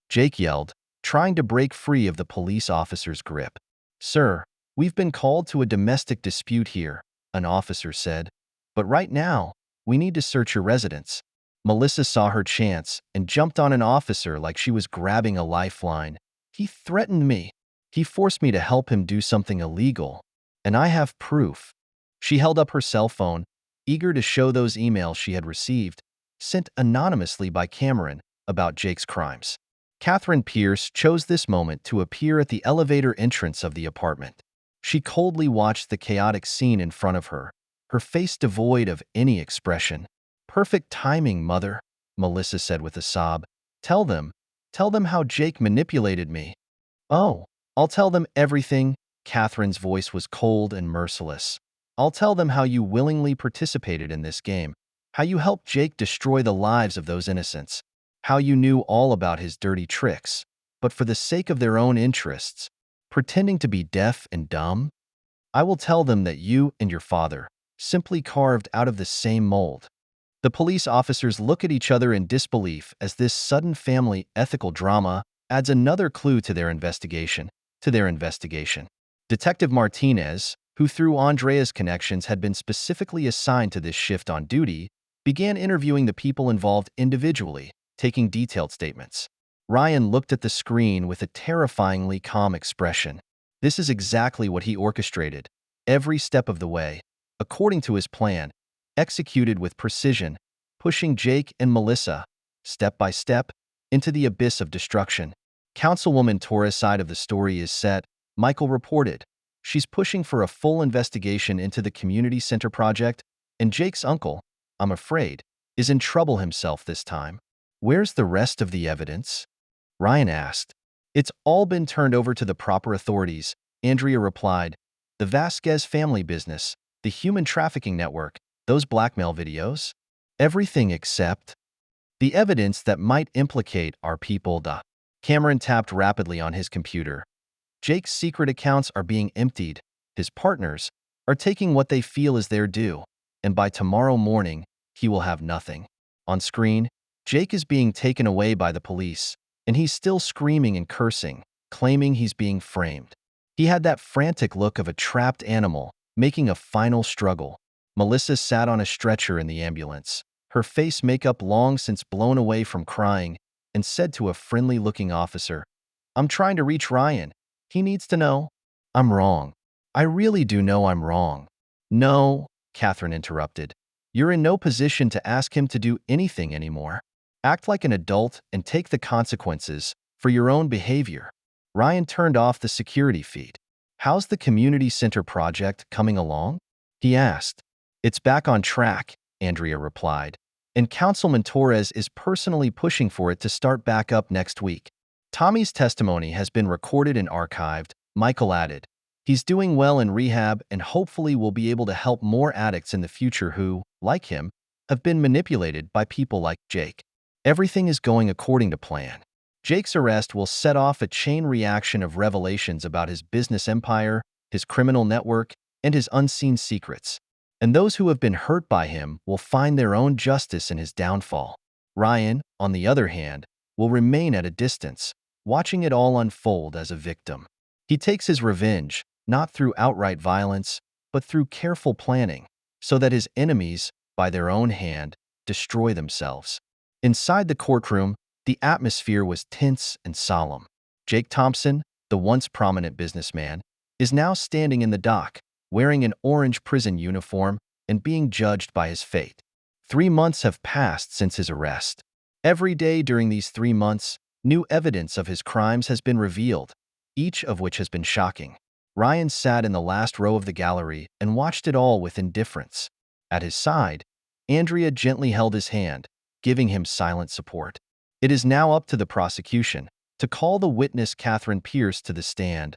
Jake yelled, trying to break free of the police officer's grip. "Sir, we've been called to a domestic dispute here," an officer said. "But right now, we need to search your residence." Melissa saw her chance and jumped on an officer like she was grabbing a lifeline. "He threatened me. He forced me to help him do something illegal. And I have proof." She held up her cell phone, eager to show those emails she had received, sent anonymously by Cameron, about Jake's crimes. Catherine Pierce chose this moment to appear at the elevator entrance of the apartment. She coldly watched the chaotic scene in front of her, her face devoid of any expression. "Perfect timing, Mother," Melissa said with a sob. Tell them how Jake manipulated me." "Oh, I'll tell them everything." Catherine's voice was cold and merciless. "I'll tell them how you willingly participated in this game, how you helped Jake destroy the lives of those innocents, how you knew all about his dirty tricks, but for the sake of their own interests, pretending to be deaf and dumb. I will tell them that you and your father, simply carved out of the same mold." The police officers look at each other in disbelief as this sudden family ethical drama adds another clue to their investigation. Detective Martinez, who through Andrea's connections had been specifically assigned to this shift on duty, began interviewing the people involved individually, taking detailed statements. Ryan looked at the screen with a terrifyingly calm expression. This is exactly what he orchestrated, every step of the way, according to his plan, executed with precision, pushing Jake and Melissa, step by step, into the abyss of destruction. Councilwoman Torres' side of the story is set, Michael reported. She's pushing for a full investigation into the community center project, and Jake's uncle, I'm afraid, is in trouble himself this time. "Where's the rest of the evidence?" Ryan asked. "It's all been turned over to the proper authorities," Andrea replied. "The Vasquez family business, the human trafficking network, those blackmail videos, everything except the evidence that might implicate our people." Cameron tapped rapidly on his computer. Jake's secret accounts are being emptied. His partners are taking what they feel is their due, and by tomorrow morning, he will have nothing. On screen, Jake is being taken away by the police. and he's still screaming and cursing, claiming he's being framed. He had that frantic look of a trapped animal, making a final struggle. Melissa sat on a stretcher in the ambulance, her face makeup long since blown away from crying, and said to a friendly-looking officer, "I'm trying to reach Ryan. He needs to know I'm wrong. I really do know I'm wrong." "No," Catherine interrupted. "You're in no position to ask him to do anything anymore. Act like an adult and take the consequences for your own behavior." Ryan turned off the security feed. "How's the community center project coming along?" he asked. "It's back on track," Andrea replied, "and Councilman Torres is personally pushing for it to start back up next week." "Tommy's testimony has been recorded and archived," Michael added. "He's doing well in rehab and hopefully will be able to help more addicts in the future who, like him, have been manipulated by people like Jake." Everything is going according to plan. Jake's arrest will set off a chain reaction of revelations about his business empire, his criminal network, and his unseen secrets. And those who have been hurt by him will find their own justice in his downfall. Ryan, on the other hand, will remain at a distance, watching it all unfold as a victim. He takes his revenge, not through outright violence, but through careful planning, so that his enemies, by their own hand, destroy themselves. Inside the courtroom, the atmosphere was tense and solemn. Jake Thompson, the once prominent businessman, is now standing in the dock, wearing an orange prison uniform and being judged by his fate. 3 months have passed since his arrest. Every day during these 3 months, new evidence of his crimes has been revealed, each of which has been shocking. Ryan sat in the last row of the gallery and watched it all with indifference. At his side, Andrea gently held his hand, giving him silent support. It is now up to the prosecution to call the witness Catherine Pierce to the stand.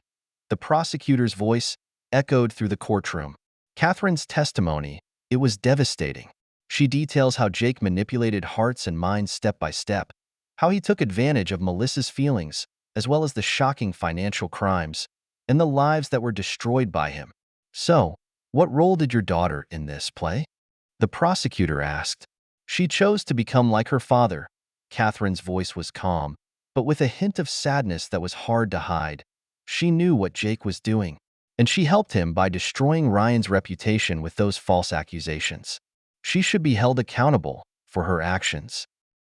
The prosecutor's voice echoed through the courtroom. Catherine's testimony, it was devastating. She details how Jake manipulated hearts and minds step by step, how he took advantage of Melissa's feelings, as well as the shocking financial crimes and the lives that were destroyed by him. "So, what role did your daughter in this play?" the prosecutor asked. "She chose to become like her father." Catherine's voice was calm, but with a hint of sadness that was hard to hide. She knew what Jake was doing, and she helped him by destroying Ryan's reputation with those false accusations. She should be held accountable for her actions.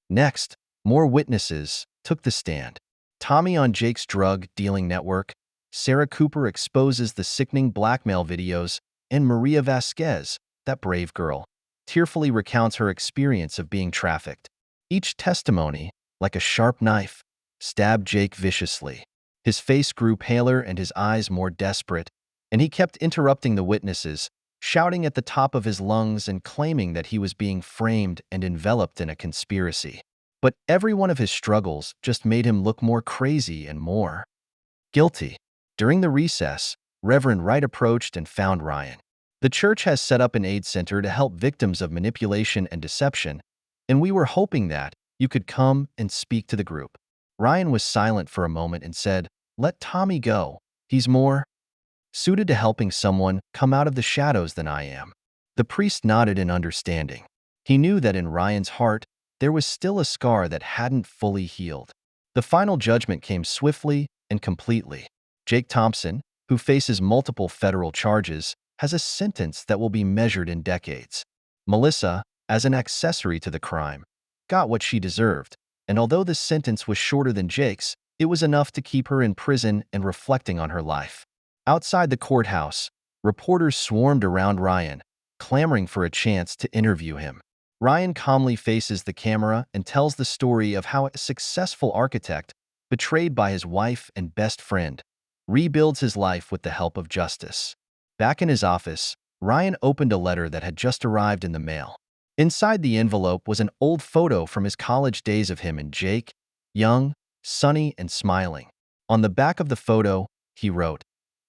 Next, more witnesses took the stand. Tommy on Jake's drug-dealing network, Sarah Cooper exposes the sickening blackmail videos, and Maria Vasquez, that brave girl, tearfully recounts her experience of being trafficked. Each testimony, like a sharp knife, stabbed Jake viciously. His face grew paler and his eyes more desperate, and he kept interrupting the witnesses, shouting at the top of his lungs and claiming that he was being framed and enveloped in a conspiracy. But every one of his struggles just made him look more crazy and more guilty. During the recess, Reverend Wright approached and found Ryan. "The church has set up an aid center to help victims of manipulation and deception, and we were hoping that you could come and speak to the group." Ryan was silent for a moment and said, "Let Tommy go. He's more suited to helping someone come out of the shadows than I am." The priest nodded in understanding. He knew that in Ryan's heart, there was still a scar that hadn't fully healed. The final judgment came swiftly and completely. Jake Thompson, who faces multiple federal charges, has a sentence that will be measured in decades. Melissa, as an accessory to the crime, got what she deserved, and although the sentence was shorter than Jake's, it was enough to keep her in prison and reflecting on her life. Outside the courthouse, reporters swarmed around Ryan, clamoring for a chance to interview him. Ryan calmly faces the camera and tells the story of how a successful architect, betrayed by his wife and best friend, rebuilds his life with the help of justice. Back in his office, Ryan opened a letter that had just arrived in the mail. Inside the envelope was an old photo from his college days of him and Jake, young, sunny, and smiling. On the back of the photo, he wrote,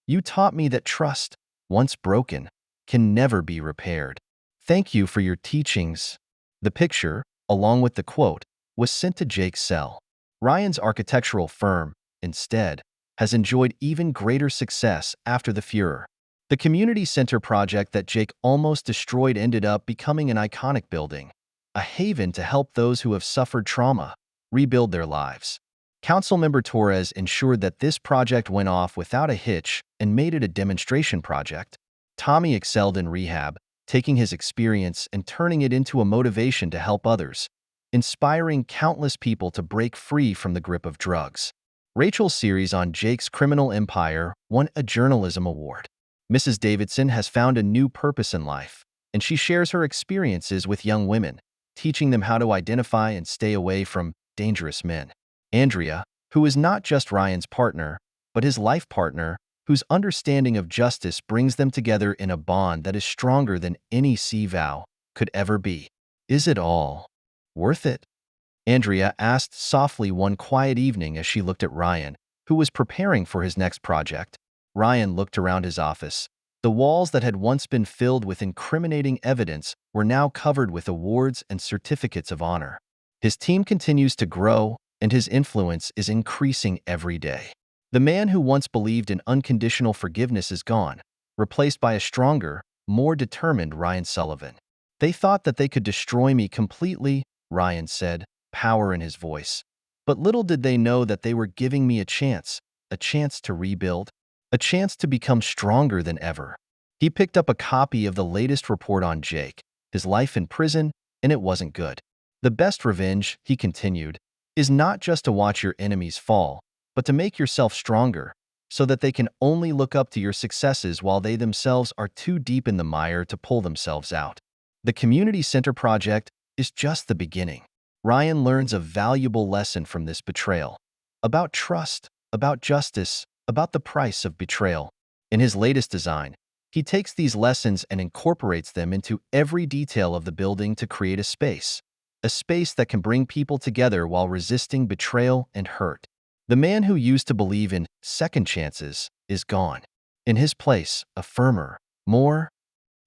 "You taught me that trust, once broken, can never be repaired. Thank you for your teachings." The picture, along with the quote, was sent to Jake's cell. Ryan's architectural firm, instead, has enjoyed even greater success after the furor. The community center project that Jake almost destroyed ended up becoming an iconic building, a haven to help those who have suffered trauma rebuild their lives. Councilmember Torres ensured that this project went off without a hitch and made it a demonstration project. Tommy excelled in rehab, taking his experience and turning it into a motivation to help others, inspiring countless people to break free from the grip of drugs. Rachel's series on Jake's criminal empire won a journalism award. Mrs. Davidson has found a new purpose in life, and she shares her experiences with young women, teaching them how to identify and stay away from dangerous men. Andrea, who is not just Ryan's partner, but his life partner, whose understanding of justice brings them together in a bond that is stronger than any sea vow could ever be. Is it all worth it? Andrea asked softly one quiet evening as she looked at Ryan, who was preparing for his next project. Ryan looked around his office. The walls that had once been filled with incriminating evidence were now covered with awards and certificates of honor. His team continues to grow, and his influence is increasing every day. The man who once believed in unconditional forgiveness is gone, replaced by a stronger, more determined Ryan Sullivan. They thought that they could destroy me completely, Ryan said, power in his voice. But little did they know that they were giving me a chance to rebuild, a chance to become stronger than ever. He picked up a copy of the latest report on Jake, his life in prison, and it wasn't good. The best revenge, he continued, is not just to watch your enemies fall, but to make yourself stronger, so that they can only look up to your successes while they themselves are too deep in the mire to pull themselves out. The Community Center project is just the beginning. Ryan learns a valuable lesson from this betrayal, about trust, about justice, about the price of betrayal. In his latest design, he takes these lessons and incorporates them into every detail of the building to create a space that can bring people together while resisting betrayal and hurt. The man who used to believe in second chances is gone. In his place, a firmer, more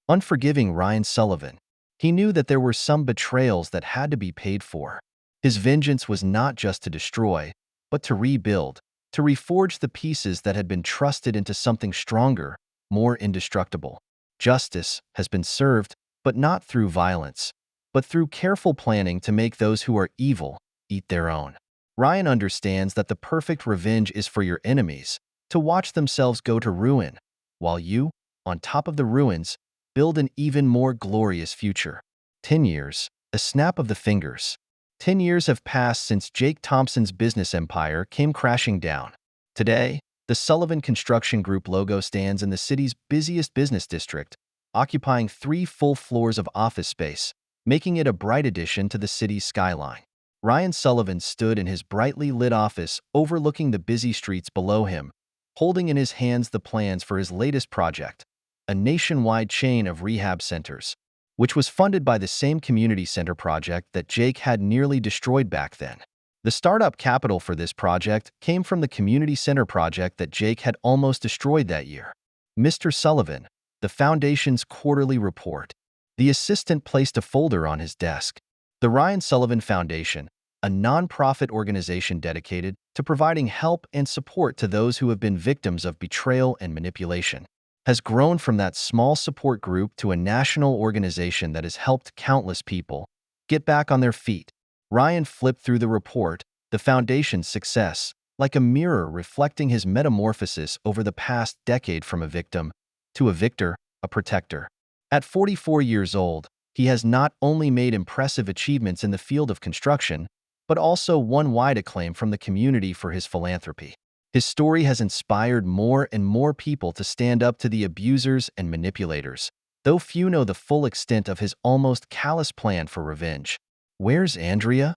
unforgiving Ryan Sullivan. He knew that there were some betrayals that had to be paid for. His vengeance was not just to destroy, but to rebuild, to reforge the pieces that had been trusted into something stronger, more indestructible. Justice has been served, but not through violence, but through careful planning to make those who are evil eat their own. Ryan understands that the perfect revenge is for your enemies to watch themselves go to ruin, while you, on top of the ruins, build an even more glorious future. 10 years, a snap of the fingers. 10 years have passed since Jake Thompson's business empire came crashing down. Today, the Sullivan Construction Group logo stands in the city's busiest business district, occupying 3 full floors of office space, making it a bright addition to the city's skyline. Ryan Sullivan stood in his brightly lit office overlooking the busy streets below him, holding in his hands the plans for his latest project, a nationwide chain of rehab centers, which was funded by the same community center project that Jake had nearly destroyed back then. The startup capital for this project came from the community center project that Jake had almost destroyed that year. Mr. Sullivan, the foundation's quarterly report. The assistant placed a folder on his desk. The Ryan Sullivan Foundation, a nonprofit organization dedicated to providing help and support to those who have been victims of betrayal and manipulation, has grown from that small support group to a national organization that has helped countless people get back on their feet. Ryan flipped through the report, the foundation's success, like a mirror reflecting his metamorphosis over the past decade from a victim to a victor, a protector. At 44 years old, he has not only made impressive achievements in the field of construction, but also won wide acclaim from the community for his philanthropy. His story has inspired more and more people to stand up to the abusers and manipulators, though few know the full extent of his almost callous plan for revenge. "Where's Andrea?"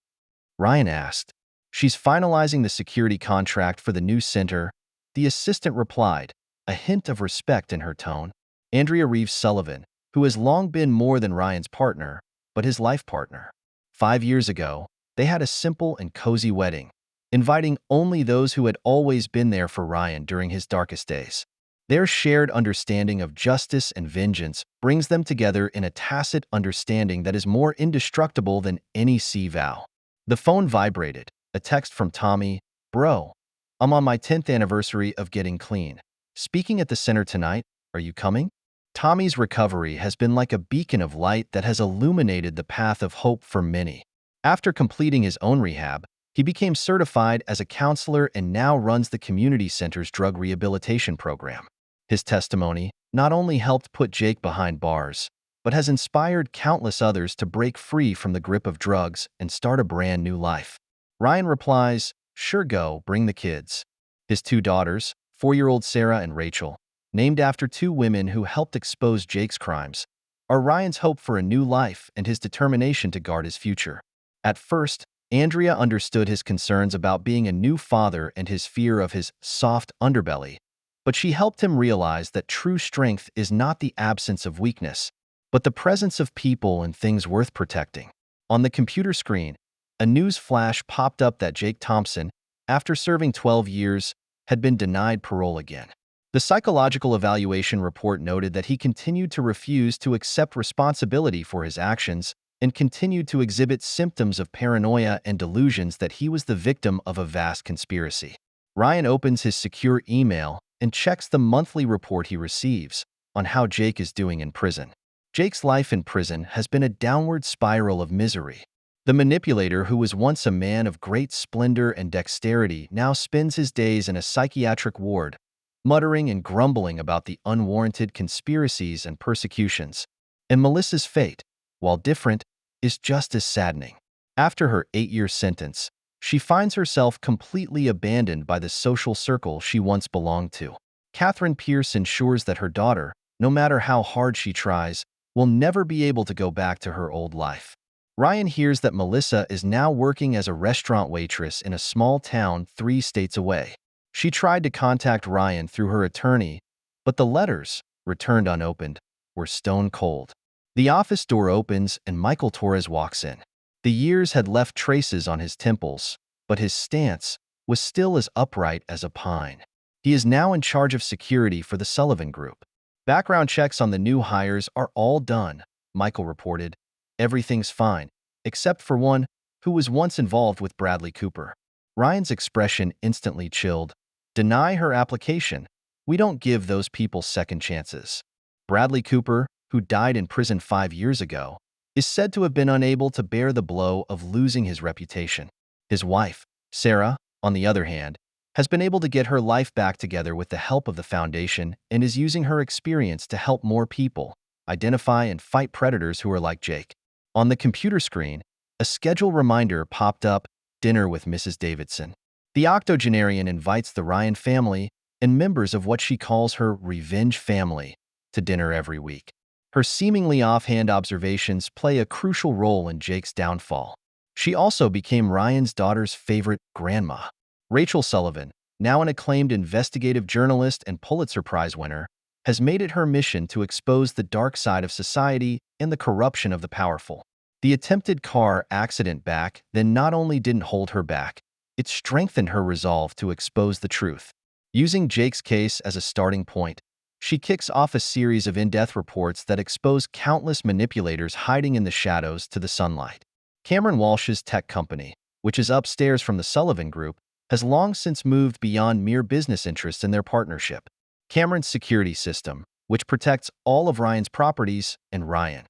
Ryan asked. "She's finalizing the security contract for the new center," the assistant replied, a hint of respect in her tone. Andrea Reeves Sullivan, who has long been more than Ryan's partner, but his life partner. 5 years ago, they had a simple and cozy wedding, inviting only those who had always been there for Ryan during his darkest days. Their shared understanding of justice and vengeance brings them together in a tacit understanding that is more indestructible than any sea vow. The phone vibrated, a text from Tommy. "Bro, I'm on my 10th anniversary of getting clean. Speaking at the center tonight, are you coming?" Tommy's recovery has been like a beacon of light that has illuminated the path of hope for many. After completing his own rehab, He became certified as a counselor and now runs the community center's drug rehabilitation program. His testimony not only helped put Jake behind bars, but has inspired countless others to break free from the grip of drugs and start a brand new life. Ryan replies, "Sure, go, bring the kids." His two daughters, 4-year-old Sarah and Rachel, named after two women who helped expose Jake's crimes, are Ryan's hope for a new life and his determination to guard his future. At first, Andrea understood his concerns about being a new father and his fear of his soft underbelly, but she helped him realize that true strength is not the absence of weakness, but the presence of people and things worth protecting. On the computer screen, a news flash popped up that Jake Thompson, after serving 12 years, had been denied parole again. The psychological evaluation report noted that he continued to refuse to accept responsibility for his actions and continued to exhibit symptoms of paranoia and delusions that he was the victim of a vast conspiracy. Ryan opens his secure email and checks the monthly report he receives on how Jake is doing in prison. Jake's life in prison has been a downward spiral of misery. The manipulator, who was once a man of great splendor and dexterity, now spends his days in a psychiatric ward, muttering and grumbling about the unwarranted conspiracies and persecutions. And Melissa's fate, while different, is just as saddening. After her 8-year sentence, she finds herself completely abandoned by the social circle she once belonged to. Catherine Pierce ensures that her daughter, no matter how hard she tries, will never be able to go back to her old life. Ryan hears that Melissa is now working as a restaurant waitress in a small town 3 states away. She tried to contact Ryan through her attorney, but the letters, returned unopened, were stone cold. The office door opens and Michael Torres walks in. The years had left traces on his temples, but his stance was still as upright as a pine. He is now in charge of security for the Sullivan Group. Background checks on the new hires are all done, Michael reported. Everything's fine, except for one who was once involved with Bradley Cooper. Ryan's expression instantly chilled. Deny her application. We don't give those people second chances. Bradley Cooper, who died in prison 5 years ago, is said to have been unable to bear the blow of losing his reputation. His wife, Sarah, on the other hand, has been able to get her life back together with the help of the foundation and is using her experience to help more people identify and fight predators who are like Jake. On the computer screen, a schedule reminder popped up, dinner with Mrs. Davidson. The octogenarian invites the Ryan family and members of what she calls her revenge family to dinner every week. Her seemingly offhand observations play a crucial role in Jake's downfall. She also became Ryan's daughter's favorite grandma. Rachel Sullivan, now an acclaimed investigative journalist and Pulitzer Prize winner, has made it her mission to expose the dark side of society and the corruption of the powerful. The attempted car accident back then not only didn't hold her back, it strengthened her resolve to expose the truth. Using Jake's case as a starting point, she kicks off a series of in-depth reports that expose countless manipulators hiding in the shadows to the sunlight. Cameron Walsh's tech company, which is upstairs from the Sullivan Group, has long since moved beyond mere business interests in their partnership. Cameron's security system, which protects all of Ryan's properties, and Ryan,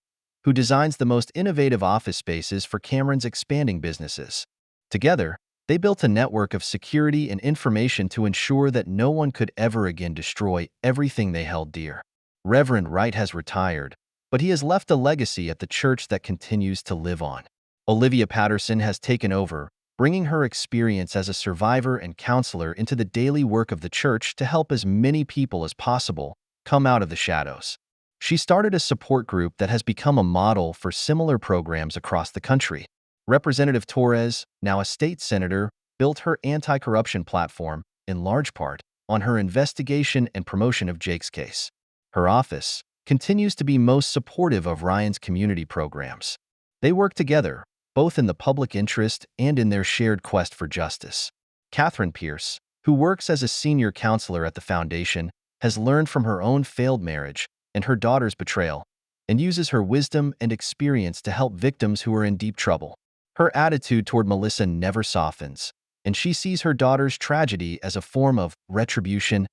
who designs the most innovative office spaces for Cameron's expanding businesses. Together, they built a network of security and information to ensure that no one could ever again destroy everything they held dear. Reverend Wright has retired, but he has left a legacy at the church that continues to live on. Olivia Patterson has taken over, bringing her experience as a survivor and counselor into the daily work of the church to help as many people as possible come out of the shadows. She started a support group that has become a model for similar programs across the country. Representative Torres, now a state senator, built her anti-corruption platform, in large part, on her investigation and promotion of Jake's case. Her office continues to be most supportive of Ryan's community programs. They work together, both in the public interest and in their shared quest for justice. Catherine Pierce, who works as a senior counselor at the foundation, has learned from her own failed marriage and her daughter's betrayal, and uses her wisdom and experience to help victims who are in deep trouble. Her attitude toward Melissa never softens, and she sees her daughter's tragedy as a form of retribution,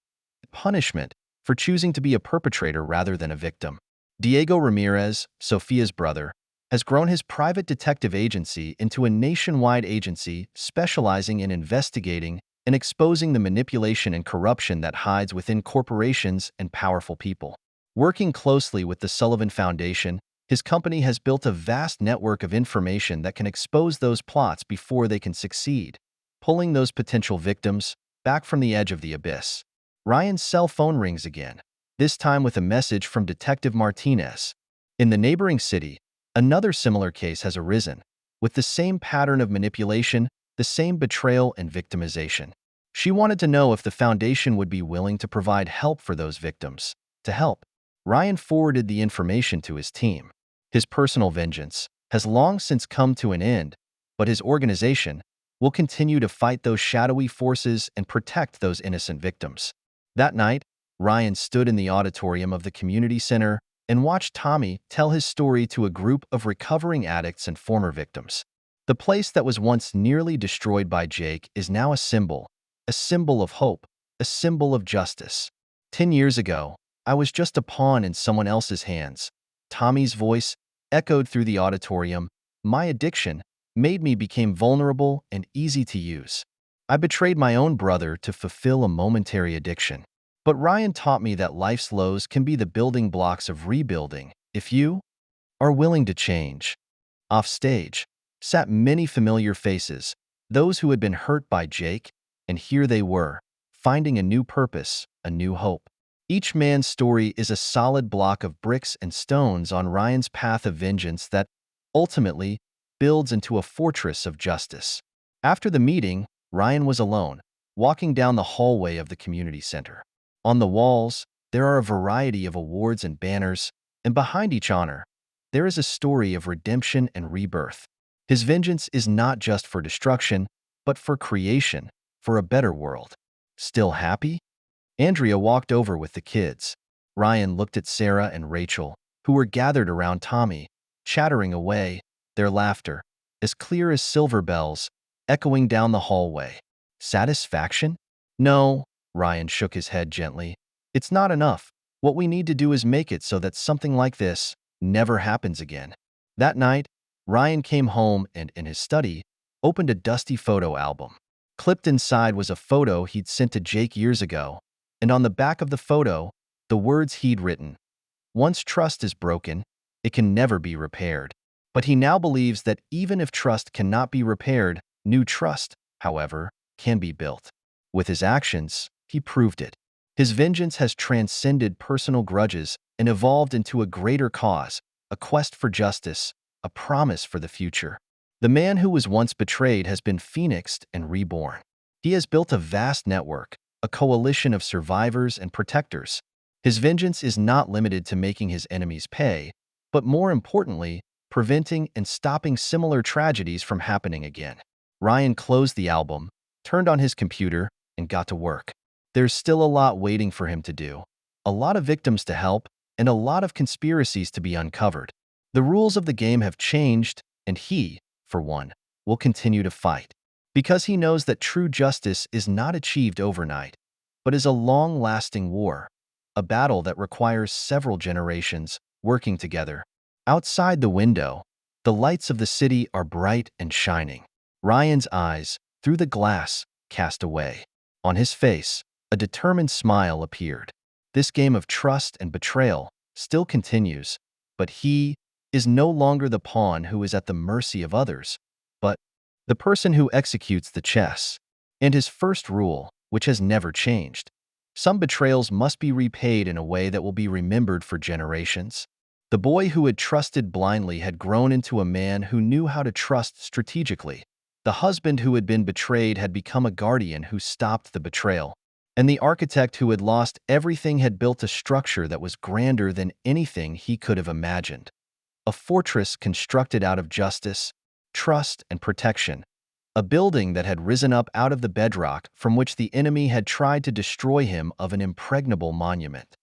punishment, for choosing to be a perpetrator rather than a victim. Diego Ramirez, Sophia's brother, has grown his private detective agency into a nationwide agency specializing in investigating and exposing the manipulation and corruption that hides within corporations and powerful people. Working closely with the Sullivan Foundation, his company has built a vast network of information that can expose those plots before they can succeed, pulling those potential victims back from the edge of the abyss. Ryan's cell phone rings again, this time with a message from Detective Martinez. In the neighboring city, another similar case has arisen, with the same pattern of manipulation, the same betrayal and victimization. She wanted to know if the foundation would be willing to provide help for those victims. To help, Ryan forwarded the information to his team. His personal vengeance has long since come to an end, but his organization will continue to fight those shadowy forces and protect those innocent victims. That night, Ryan stood in the auditorium of the community center and watched Tommy tell his story to a group of recovering addicts and former victims. The place that was once nearly destroyed by Jake is now a symbol of hope, a symbol of justice. 10 years ago, I was just a pawn in someone else's hands. Tommy's voice echoed through the auditorium. My addiction made me become vulnerable and easy to use. I betrayed my own brother to fulfill a momentary addiction. But Ryan taught me that life's lows can be the building blocks of rebuilding if you are willing to change. Off stage sat many familiar faces, those who had been hurt by Jake, and here they were, finding a new purpose, a new hope. Each man's story is a solid block of bricks and stones on Ryan's path of vengeance that ultimately builds into a fortress of justice. After the meeting, Ryan was alone, walking down the hallway of the community center. On the walls, there are a variety of awards and banners, and behind each honor, there is a story of redemption and rebirth. His vengeance is not just for destruction, but for creation, for a better world. Still happy? Andrea walked over with the kids. Ryan looked at Sarah and Rachel, who were gathered around Tommy, chattering away, their laughter, as clear as silver bells, echoing down the hallway. Satisfaction? No, Ryan shook his head gently. It's not enough. What we need to do is make it so that something like this never happens again. That night, Ryan came home and, in his study, opened a dusty photo album. Clipped inside was a photo he'd sent to Jake years ago, and on the back of the photo, the words he'd written. Once trust is broken, it can never be repaired. But he now believes that even if trust cannot be repaired, new trust, however, can be built. With his actions, he proved it. His vengeance has transcended personal grudges and evolved into a greater cause, a quest for justice, a promise for the future. The man who was once betrayed has been phoenixed and reborn. He has built a vast network, a coalition of survivors and protectors. His vengeance is not limited to making his enemies pay, but more importantly, preventing and stopping similar tragedies from happening again. Ryan closed the album, turned on his computer, and got to work. There's still a lot waiting for him to do, a lot of victims to help, and a lot of conspiracies to be uncovered. The rules of the game have changed, and he, for one, will continue to fight. Because he knows that true justice is not achieved overnight, but is a long-lasting war, a battle that requires several generations working together. Outside the window, the lights of the city are bright and shining. Ryan's eyes, through the glass, cast away. On his face, a determined smile appeared. This game of trust and betrayal still continues, but he is no longer the pawn who is at the mercy of others, but the person who executes the chess. And his first rule, which has never changed: some betrayals must be repaid in a way that will be remembered for generations. The boy who had trusted blindly had grown into a man who knew how to trust strategically. The husband who had been betrayed had become a guardian who stopped the betrayal. And the architect who had lost everything had built a structure that was grander than anything he could have imagined. A fortress constructed out of justice, trust, and protection. A building that had risen up out of the bedrock from which the enemy had tried to destroy him, of an impregnable monument.